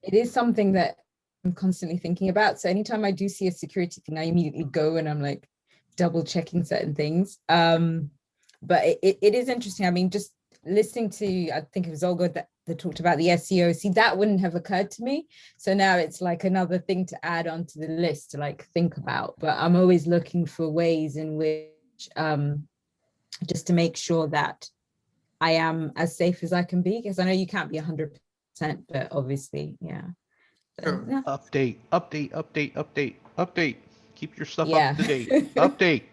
is something that I'm constantly thinking about. So anytime I do see a security thing, I immediately go and I'm like double checking certain things. But it is interesting. I mean, just listening to, I think it was Olga that talked about the SEO. See, that wouldn't have occurred to me. So now it's like another thing to add onto the list to like think about. But I'm always looking for ways in which just to make sure that I am as safe as I can be, because I know you can't be 100%, but obviously, yeah. So, Sure. yeah. Update. Keep your stuff Yeah. up to date. Update.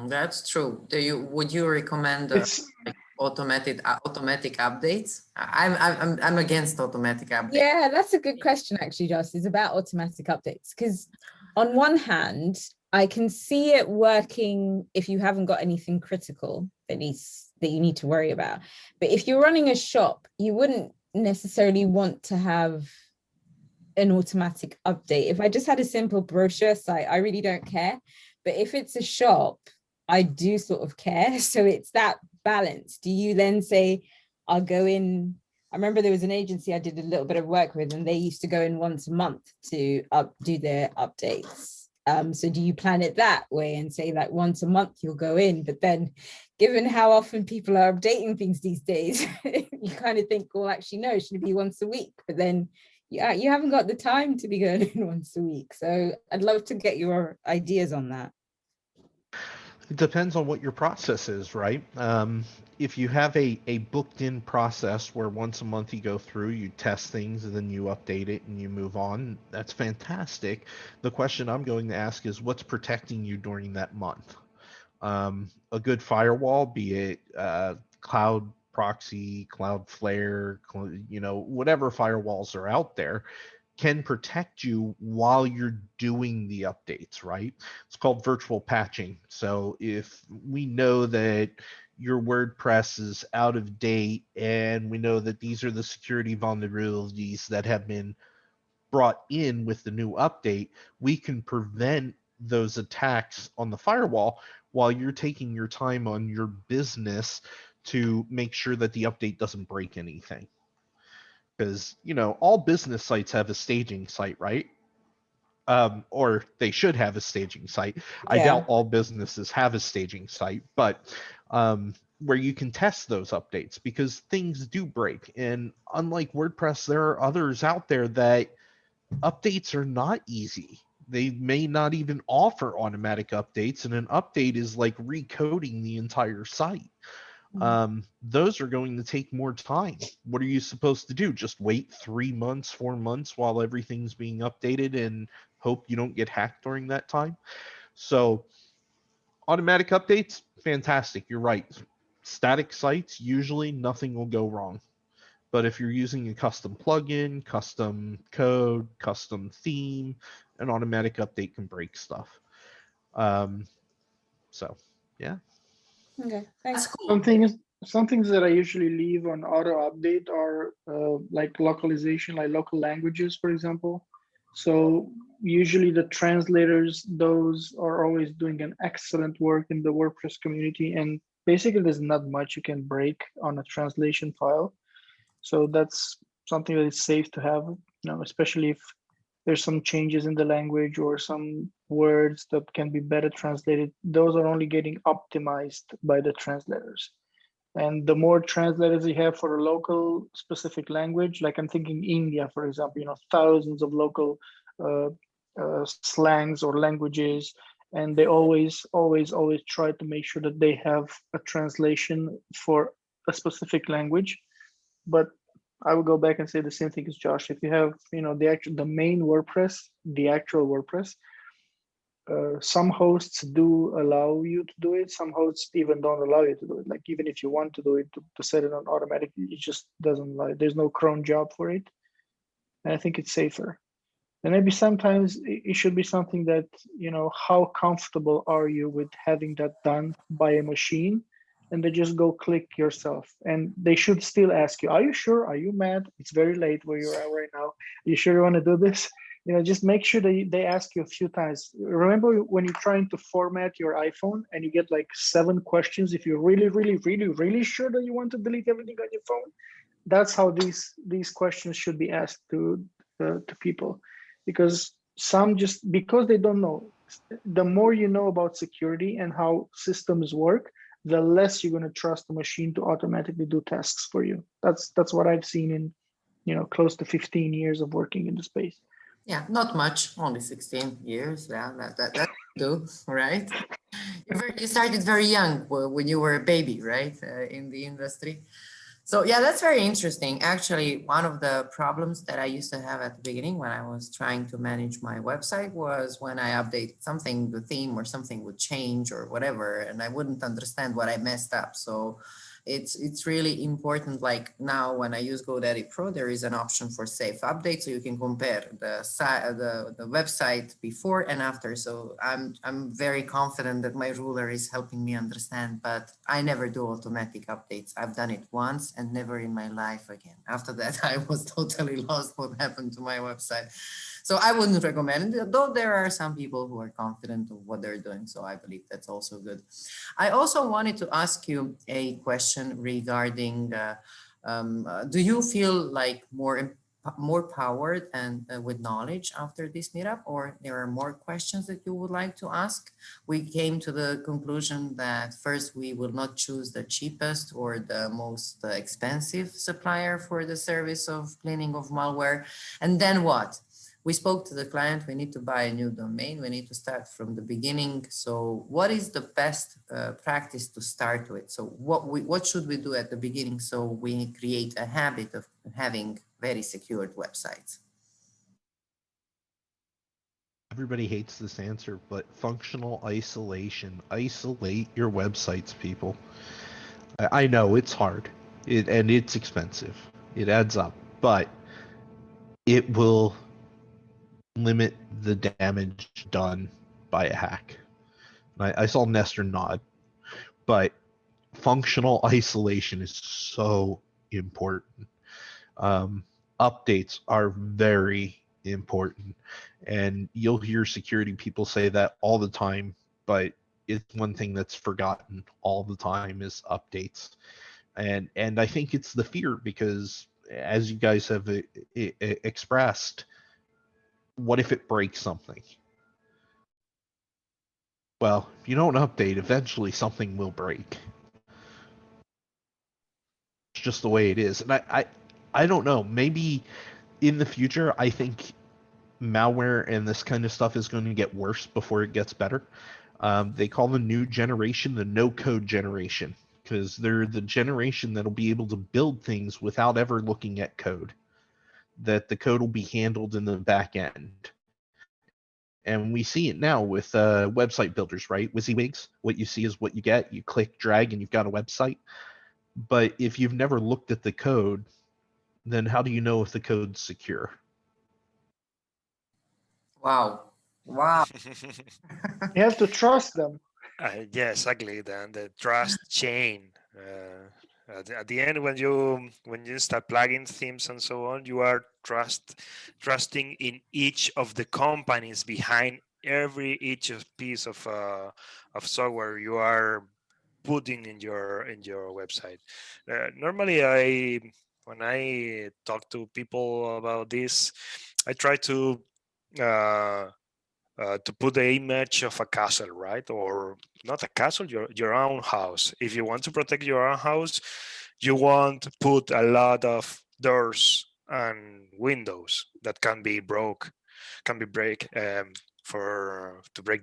That's true. Would you recommend It's like automatic updates? I'm against automatic updates. Yeah, that's a good question, actually, Josh. It's about automatic updates. Because on one hand, I can see it working if you haven't got anything critical that you need to worry about. But if you're running a shop, you wouldn't necessarily want to have an automatic update. If I just had a simple brochure site, I really don't care. But if it's a shop, I do sort of care. So it's that balance. Do you then say, I'll go in? I remember there was an agency I did a little bit of work with, and they used to go in once a month to do their updates. So do you plan it that way and say like once a month you'll go in? But then given how often people are updating things these days, you kind of think, well, actually, no, it should be once a week. But then yeah, you haven't got the time to be going in once a week. So I'd love to get your ideas on that. It depends on what your process is, right? If you have a booked in process where once a month you go through, you test things and then you update it and you move on, that's fantastic. The question I'm going to ask is what's protecting you during that month? A good firewall, be it cloud proxy, Cloudflare, whatever firewalls are out there, can protect you while you're doing the updates, right? It's called virtual patching. So if we know that your WordPress is out of date and we know that these are the security vulnerabilities that have been brought in with the new update, we can prevent those attacks on the firewall while you're taking your time on your business to make sure that the update doesn't break anything. Because, all business sites have a staging site, right? Or they should have a staging site. I doubt all businesses have a staging site, but where you can test those updates, because things do break. And unlike WordPress, there are others out there that updates are not easy. They may not even offer automatic updates, and an update is like recoding the entire site. Those are going to take more time. What are you supposed to do? Just wait 3 months, 4 months while everything's being updated and hope you don't get hacked during that time? So automatic updates, fantastic. You're right. Static sites, usually nothing will go wrong. But if you're using a custom plugin, custom code, custom theme, an automatic update can break stuff. So, yeah. Okay, thanks. Some things that I usually leave on auto update are like localization, like local languages, for example. So usually the translators, those are always doing an excellent work in the WordPress community. And basically there's not much you can break on a translation file. So that's something that is safe to have, especially if there's some changes in the language or some words that can be better translated. Those are only getting optimized by the translators. And the more translators you have for a local specific language, like I'm thinking India, for example, thousands of local slangs or languages, and they always try to make sure that they have a translation for a specific language. But I would go back and say the same thing as Josh. If you have, the main WordPress, the actual WordPress, some hosts do allow you to do it. Some hosts even don't allow you to do it. Like even if you want to do it, to set it on automatic, it just doesn't like, there's no cron job for it. And I think it's safer. And maybe sometimes it should be something that, how comfortable are you with having that done by a machine? And they just go click yourself. And they should still ask you, are you sure? Are you mad? It's very late where you're at right now. Are you sure you want to do this? Just make sure they ask you a few times. Remember when you're trying to format your iPhone and you get like 7 questions, if you're really, really, really, really sure that you want to delete everything on your phone, that's how these questions should be asked to people. Because because they don't know. The more you know about security and how systems work, the less you're going to trust the machine to automatically do tasks for you. That's what I've seen in close to 15 years of working in the space. Yeah, not much, only 16 years. Yeah, that do, right? You started very young when you were a baby, right, in the industry. So yeah, that's very interesting. Actually, one of the problems that I used to have at the beginning when I was trying to manage my website was when I update something, the theme or something would change or whatever, and I wouldn't understand what I messed up. So it's really important. Like now when I use GoDaddy Pro, there is an option for safe update, so you can compare the website before and after. So I'm very confident that my ruler is helping me understand, but I never do automatic updates. I've done it once and never in my life again. After that, I was totally lost what happened to my website. So I wouldn't recommend it, though there are some people who are confident of what they're doing. So I believe that's also good. I also wanted to ask you a question regarding, do you feel like more powered and with knowledge after this meetup, or there are more questions that you would like to ask? We came to the conclusion that first we will not choose the cheapest or the most expensive supplier for the service of cleaning of malware. And then what? We spoke to the client, we need to buy a new domain, we need to start from the beginning. So what is the best practice to start with? So what should we do at the beginning so we create a habit of having very secured websites? Everybody hates this answer, but functional isolation. Isolate your websites, people. I know it's hard and it's expensive. It adds up, but it will limit the damage done by a hack. I saw Nestor nod, but functional isolation is so important. Updates are very important, and you'll hear security people say that all the time, but it's one thing that's forgotten all the time is updates. And I think it's the fear because, as you guys have expressed, what if it breaks something? Well, if you don't update, eventually something will break. It's just the way it is. And I don't know, maybe in the future, I think malware and this kind of stuff is going to get worse before it gets better. They call the new generation the no-code generation because they're the generation that'll be able to build things without ever looking at code. That the code will be handled in the back end. And we see it now with website builders, right? WYSIWYGs, what you see is what you get. You click, drag, and you've got a website. But if you've never looked at the code, then how do you know if the code's secure? Wow. Wow. You have to trust them. Yeah, exactly. The trust chain. At the end, when you start plugging themes and so on, you are trusting in each of the companies behind each piece of software you are putting in your website. Normally, when I talk to people about this, I try to to put the image of a castle, right? Or not a castle, your own house. If you want to protect your own house, you want to put a lot of doors and windows that can be break to break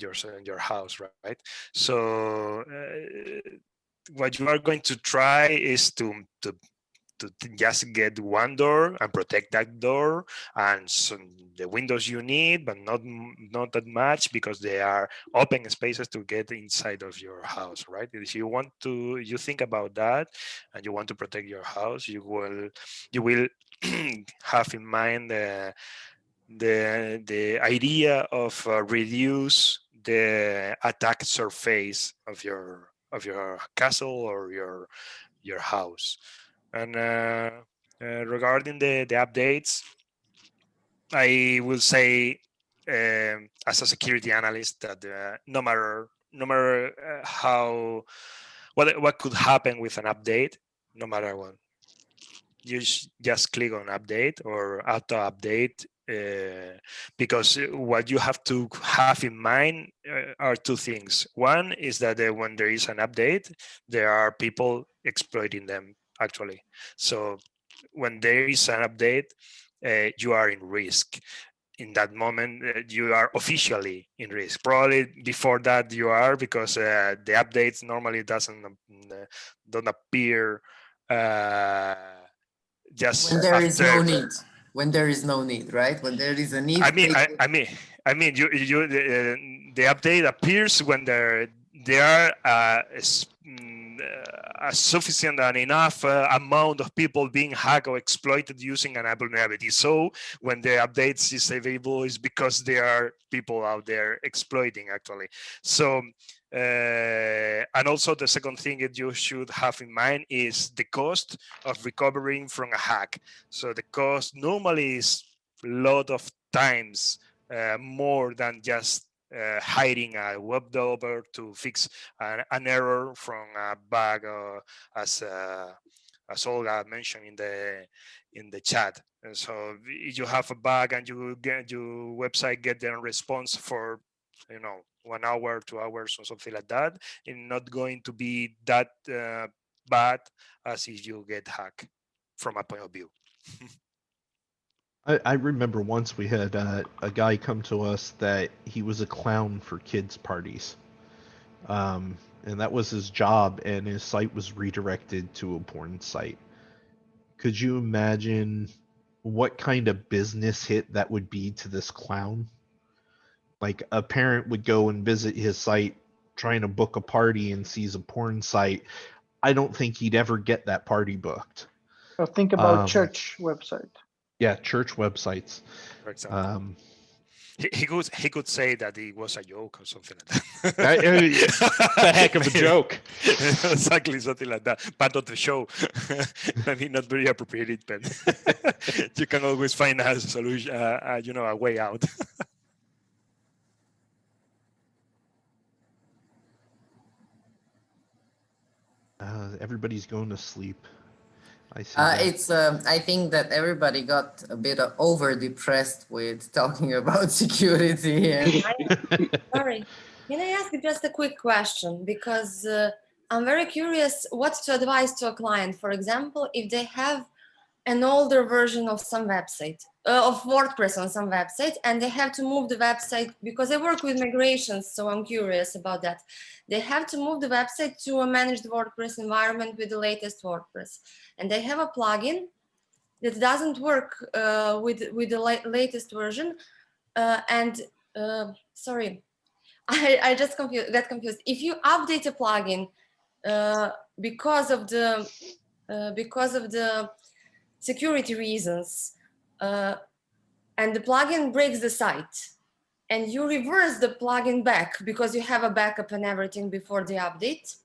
your house, right? So what you are going to try is to just get one door and protect that door and the windows you need, but not that much, because they are open spaces to get inside of your house, right? If you think about that and you want to protect your house, you will have in mind the idea of reduce the attack surface of your castle or your house. And regarding the updates, I will say as a security analyst that no matter how what could happen with an update, no matter what, you just click on update or auto update, because what you have to have in mind are two things. One is that when there is an update, there are people exploiting them actually. So when there is an update, you are in risk. In that moment, you are officially in risk. Probably before that you are, because the updates normally don't appear just When there is no after. need. When there is no need, right? When there is a need. I mean, the update appears when there are a sufficient and enough amount of people being hacked or exploited using an vulnerability. So when the updates is available, is because there are people out there exploiting actually. So and also the second thing that you should have in mind is the cost of recovering from a hack. So the cost normally is a lot of times more than just hiding a web developer to fix an error from a bug, as Olga mentioned in the chat. And so if you have a bug and you get your website get the response for 1 hour, 2 hours, or something like that, it's not going to be that bad as if you get hacked from a point of view. I remember once we had a guy come to us that he was a clown for kids' parties. And that was his job, and his site was redirected to a porn site. Could you imagine what kind of business hit that would be to this clown? Like, a parent would go and visit his site trying to book a party and sees a porn site. I don't think he'd ever get that party booked. Well, think about church website. Yeah, church websites. For example. He could say that it was a joke or something like that. It's a heck of a joke. Exactly, something like that. Part of the show. Maybe not very appropriate, but you can always find a solution, a way out. Everybody's going to sleep. I see I think that everybody got a bit over depressed with talking about security. Sorry, can I ask just a quick question? Because I'm very curious what to advise to a client. For example, if they have an older version of some website, of WordPress on some website, and they have to move the website because I work with migrations, so I'm curious about that. They have to move the website to a managed WordPress environment with the latest WordPress. And they have a plugin that doesn't work with the latest version. Sorry, I just got confused. If you update a plugin because of the security reasons, and the plugin breaks the site, and you reverse the plugin back because you have a backup and everything before the update,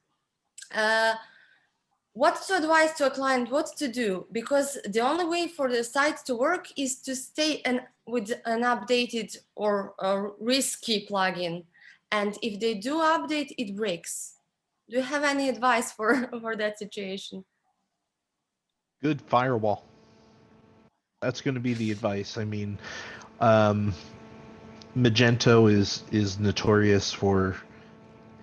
what to advise to a client what to do? Because the only way for the site to work is to stay with an updated or a risky plugin. And if they do update, it breaks. Do you have any advice for that situation? Good firewall. That's going to be the advice. I mean, Magento is notorious for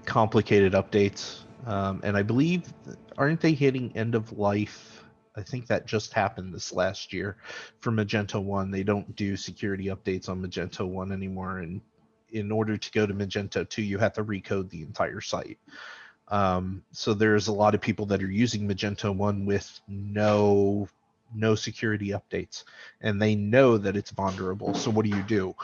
complicated updates, and I believe, aren't they hitting end of life? I think that just happened this last year for Magento 1. They don't do security updates on Magento 1 anymore, and in order to go to Magento 2, you have to recode the entire site. So there's a lot of people that are using Magento 1 with no security updates, and they know that it's vulnerable. So what do?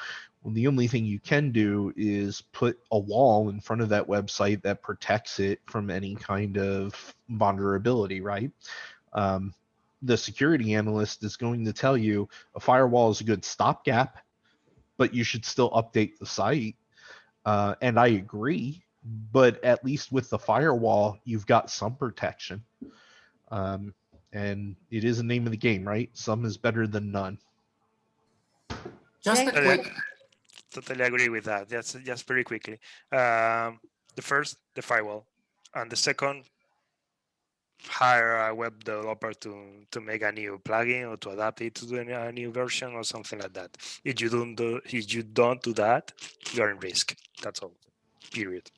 Well, the only thing you can do is put a wall in front of that website that protects it from any kind of vulnerability, right? The security analyst is going to tell you a firewall is a good stopgap, but you should still update the site. And I agree, but at least with the firewall, you've got some protection. And it is a name of the game, right? Some is better than none. Just a quick. Totally agree with that. Just very quickly. The first, the firewall, and the second, hire a web developer to make a new plugin or to adapt it to a new version or something like that. If you don't do that, you're in risk. That's all. Period.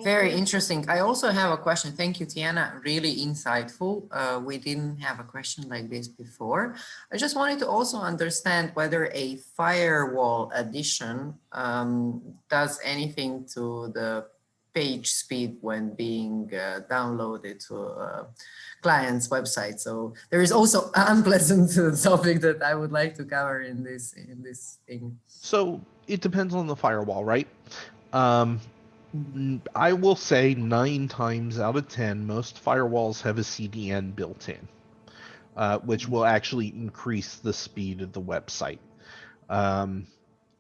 Very interesting. I also have a question. Thank you, Tiana. Really insightful. We didn't have a question like this before. I just wanted to also understand whether a firewall addition does anything to the page speed when being downloaded to a client's website. So there is also an unpleasant topic that I would like to cover in this thing. So it depends on the firewall, right? I will say 9 times out of 10, most firewalls have a CDN built in, which will actually increase the speed of the website.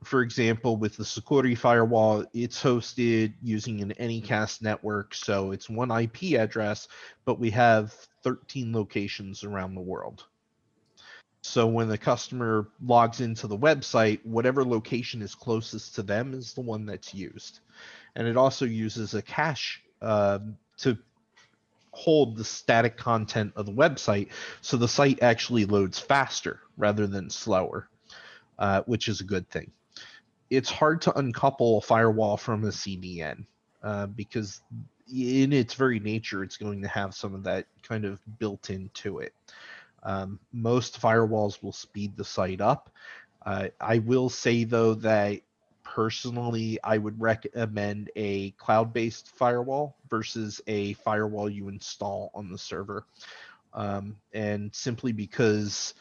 For example, with the security firewall, it's hosted using an Anycast network, so it's one IP address, but we have 13 locations around the world. So when the customer logs into the website, whatever location is closest to them is the one that's used. And it also uses a cache to hold the static content of the website, so the site actually loads faster rather than slower, which is a good thing. It's hard to uncouple a firewall from a CDN because in its very nature, it's going to have some of that kind of built into it. Most firewalls will speed the site up. I will say, though, that personally, I would recommend a cloud-based firewall versus a firewall you install on the server. And simply because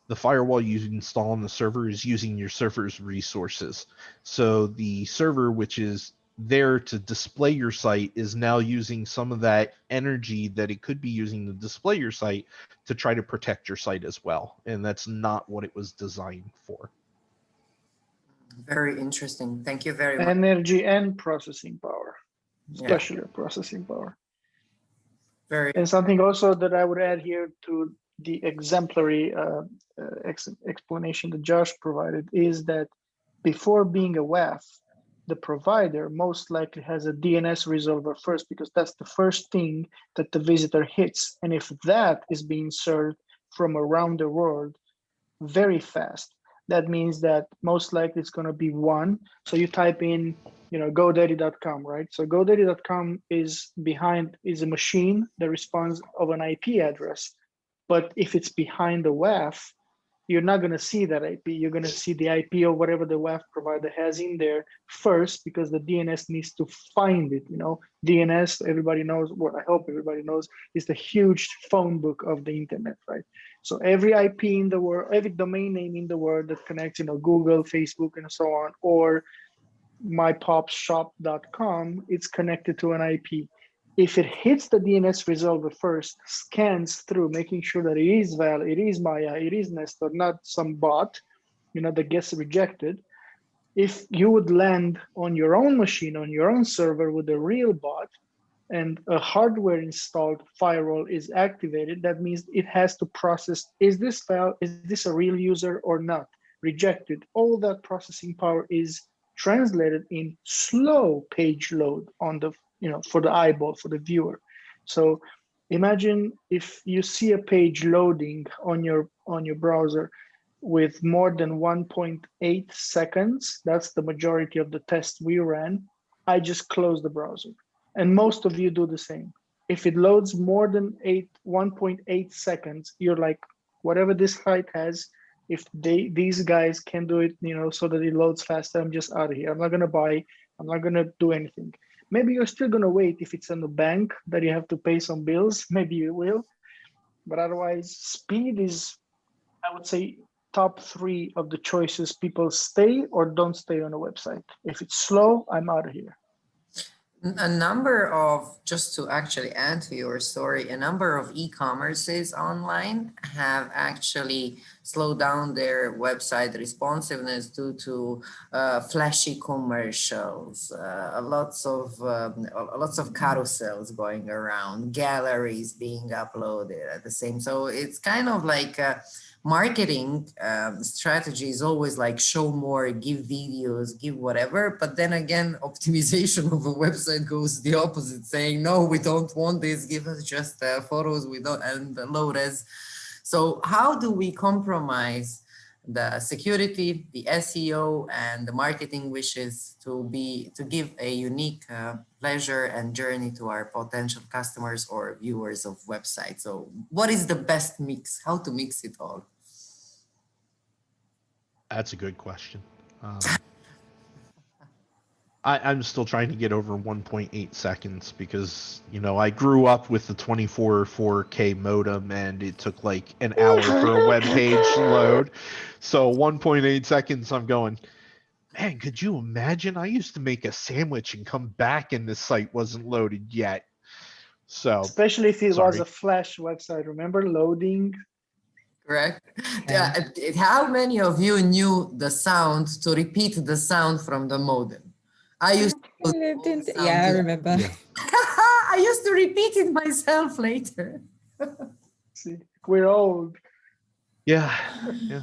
the firewall you install on the server is using your server's resources. So the server, which is there to display your site, is now using some of that energy that it could be using to display your site to try to protect your site as well. And that's not what it was designed for. Very interesting. Thank you very much. Energy and processing power, especially processing power. And something also that I would add here to the exemplary explanation that Josh provided is that before being a WAF, the provider most likely has a DNS resolver first, because that's the first thing that the visitor hits. And if that is being served from around the world very fast, that means that most likely it's going to be one. So you type in, GoDaddy.com, right? So GoDaddy.com is a machine that responds of an IP address. But if it's behind the WAF, you're not going to see that IP. You're going to see the IP of whatever the WAF provider has in there first, because the DNS needs to find it. DNS, everybody knows, what I hope everybody knows, is the huge phone book of the internet, right? So every IP in the world, every domain name in the world that connects, Google, Facebook, and so on, or mypopshop.com, it's connected to an IP. If it hits the DNS resolver first, scans through, making sure that it is valid, it is Maya, it is Nestor, not some bot, that gets rejected. If you would land on your own machine, on your own server with a real bot, and a hardware installed firewall is activated, that means it has to process, is this a real user or not? Rejected. All that processing power is translated in slow page load on the, for the eyeball, for the viewer. So imagine if you see a page loading on your browser, with more than 1.8 seconds, that's the majority of the tests we ran, I just close the browser. And most of you do the same. If it loads more than 1.8 seconds, you're like, whatever this site has, if these guys can do it, so that it loads faster, I'm just out of here. I'm not gonna buy, I'm not gonna do anything. Maybe you're still gonna wait if it's in the bank that you have to pay some bills, maybe you will. But otherwise, speed is, I would say, top 3 of the choices people stay or don't stay on a website. If it's slow, I'm out of here. A number of, just to actually add to your story, a number of e-commerces online have actually slowed down their website responsiveness due to flashy commercials, lots of carousels going around, galleries being uploaded at the same. So it's kind of like marketing strategy is always like show more, give videos, give whatever. But then again, optimization of a website goes the opposite, saying, no, we don't want this, give us just photos and low res. So how do we compromise the security, the SEO, and the marketing wishes to give a unique pleasure and journey to our potential customers or viewers of websites? So what is the best mix? How to mix it all? That's a good question. I'm still trying to get over 1.8 seconds because, I grew up with the 24.4K modem and it took like an hour for a web page to load. So 1.8 seconds, I'm going, man, could you imagine? I used to make a sandwich and come back and the site wasn't loaded yet. So especially if it was a Flash website, remember loading? Correct. How many of you knew the sound to repeat the sound from the modem? I used to I remember. Yeah. I used to repeat it myself later. See, we're old. Yeah,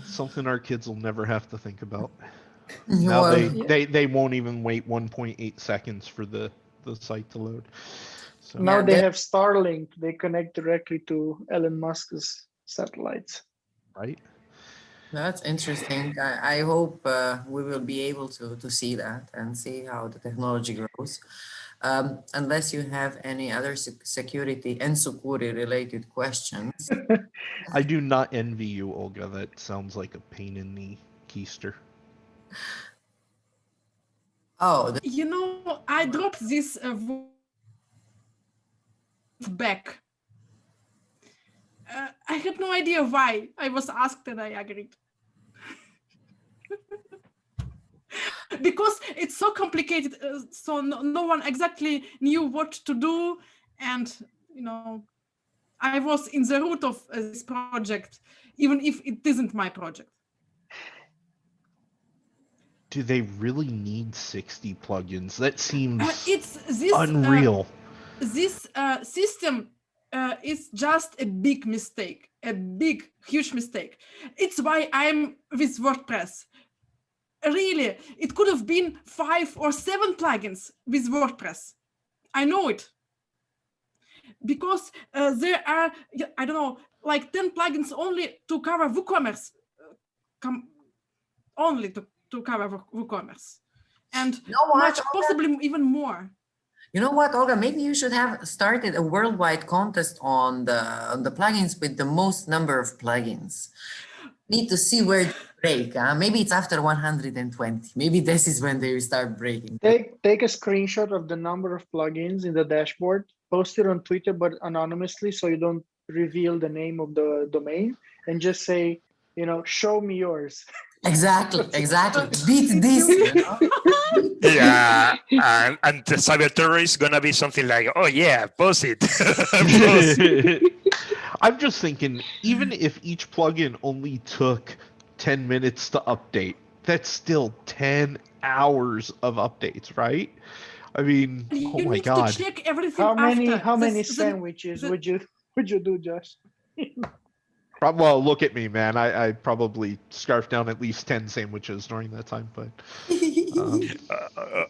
something our kids will never have to think about. Well, Now they won't even wait 1.8 seconds for the site to load. So now they have Starlink. They connect directly to Elon Musk's satellites. Right. That's interesting. I hope we will be able to see that and see how the technology grows. Unless you have any other security and security related questions. I do not envy you, Olga. That sounds like a pain in the keister. Oh, I dropped this back. I have no idea why. I was asked and I agreed. Because it's so complicated, so no one exactly knew what to do. And, I was in the root of this project, even if it isn't my project. Do they really need 60 plugins? That seems this, unreal. This system is just a big mistake, a big, huge mistake. It's why I'm with WordPress. Really, it could have been 5 or 7 plugins with WordPress. I know it. Because there are, I don't know, like 10 plugins only to cover WooCommerce. Only to cover WooCommerce. And possibly even more. You know what, Olga? Maybe you should have started a worldwide contest on the plugins with the most number of plugins. Need to see where they break. Maybe it's after 120. Maybe this is when they start breaking. Take a screenshot of the number of plugins in the dashboard, post it on Twitter, but anonymously, so you don't reveal the name of the domain, and just say, show me yours. Exactly. Beat this. Yeah, and the cyber terrorist is gonna be something like, oh yeah, post it. I'm just thinking, even if each plugin only took 10 minutes to update, that's still 10 hours of updates, right? I mean, oh my God. You need to check everything How many sandwiches would you do, Josh? Well, look at me, man. I probably scarfed down at least 10 sandwiches during that time, but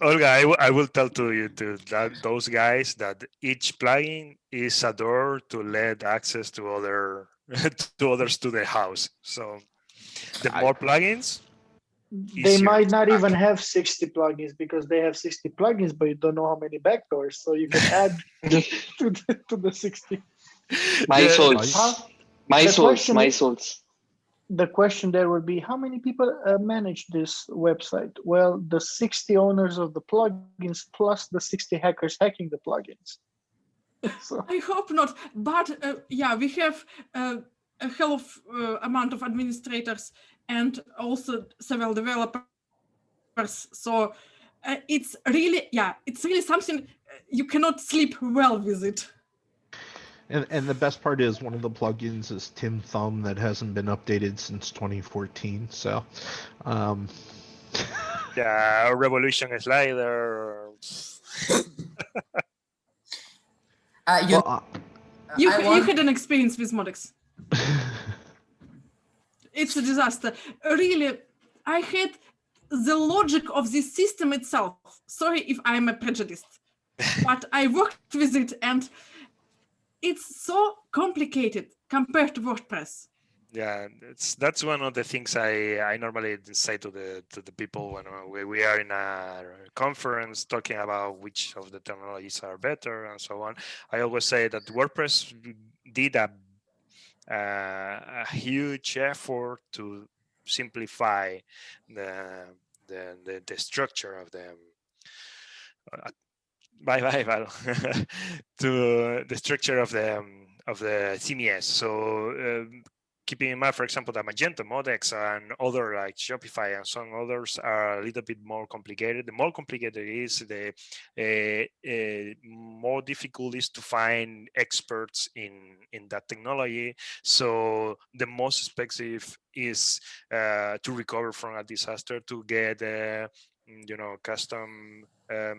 Olga, I will tell those guys that each plugin is a door to let access to others to the house. So The more plugins, They easier might to not hack. even have 60 plugins because they have 60 plugins, but you don't know how many backdoors. So you can add to the 60. My The- souls. How, My the souls. question My is- souls. the question there would be, how many people manage this website? Well, the 60 owners of the plugins plus the 60 hackers hacking the plugins. So I hope not, but yeah, we have a hell of amount of administrators and also several developers. So it's really something you cannot sleep well with it. And the best part is one of the plugins is Tim Thumb that hasn't been updated since 2014. So, Yeah, Revolution Slider. You want- had an experience with Modex. It's a disaster. Really, I had the logic of the system itself. Sorry if I'm a prejudiced, but I worked with it and it's so complicated compared to WordPress. Yeah, that's one of the things I normally say to the people when we are in a conference talking about which of the technologies are better and so on. I always say that WordPress did a huge effort to simplify the structure of them. Bye, Val. To the structure of the CMS. So keeping in mind, for example, that Magento, Modex, and other like Shopify and some others are a little bit more complicated. The more complicated it is, the more difficult it is to find experts in that technology. So the most expensive is to recover from a disaster, to get custom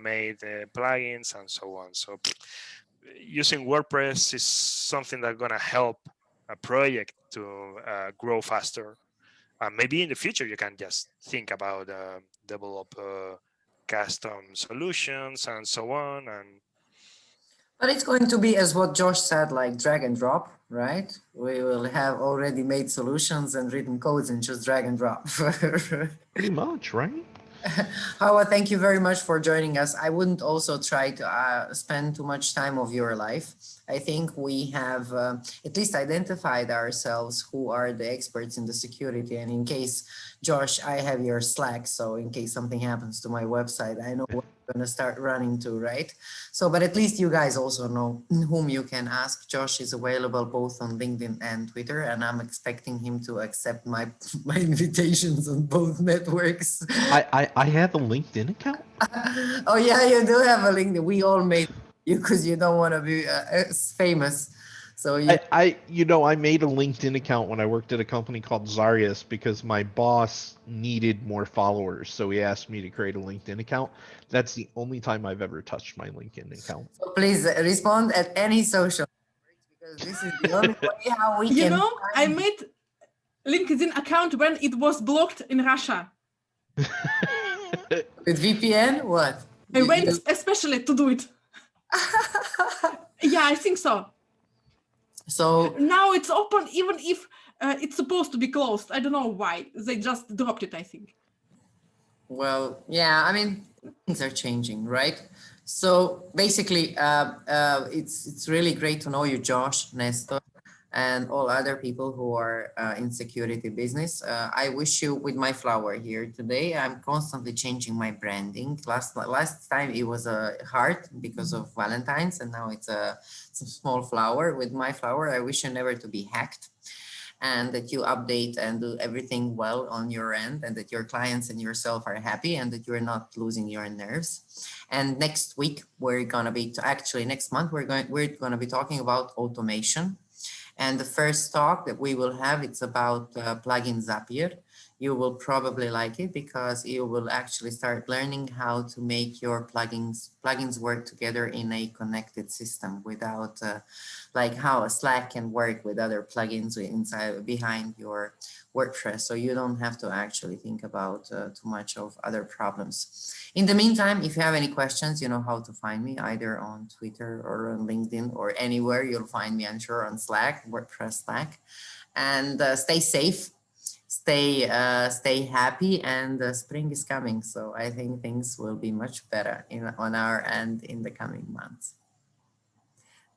made plugins and so on. So using WordPress is something that's going to help a project to grow faster. Maybe in the future you can just think about develop custom solutions and so on. But it's going to be, as what Josh said, like drag and drop, right? We will have already made solutions and written codes and just drag and drop. pretty much, right? Howard, thank you very much for joining us. I wouldn't also try to spend too much time of your life. I think we have at least identified ourselves who are the experts in the security. And in case, Josh, I have your Slack. So in case something happens to my website, I know what I'm going to start running to, right? So, but at least you guys also know whom you can ask. Josh is available both on LinkedIn and Twitter, and I'm expecting him to accept my invitations on both networks. I have a LinkedIn account. Oh yeah, you do have a LinkedIn. We all made you because you don't want to be famous. So you I made a LinkedIn account when I worked at a company called Zarius because my boss needed more followers. So he asked me to create a LinkedIn account. That's the only time I've ever touched my LinkedIn account. So please respond at any social because this is the only way how we You can. know, I made LinkedIn account when it was blocked in Russia. With VPN, what? I went especially to do it. Yeah, I think so. So now it's open, even if it's supposed to be closed. I don't know why. They just dropped it, I think. Well, yeah, I mean, things are changing, right? So basically, it's really great to know you, Josh, Nestor, and all other people who are in security business. I wish you with my flower here today. I'm constantly changing my branding. Last time it was a heart because of Valentine's, and now it's a small flower. With my flower, I wish you never to be hacked, and that you update and do everything well on your end, and that your clients and yourself are happy, and that you're not losing your nerves. And next week we're gonna be next month we're gonna be talking about automation. And the first talk that we will have, it's about plugin Zapier. You will probably like it because you will actually start learning how to make your plugins work together in a connected system without like how a Slack can work with other plugins behind your WordPress. So you don't have to actually think about too much of other problems. In the meantime, if you have any questions, you know how to find me either on Twitter or on LinkedIn or anywhere. You'll find me, I'm sure, on Slack, WordPress Slack. And stay safe. stay happy, and spring is coming. So I think things will be much better on our end in the coming months.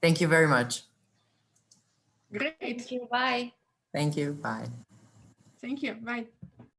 Thank you very much. Great. Thank you. Bye. Thank you. Bye. Thank you. Bye.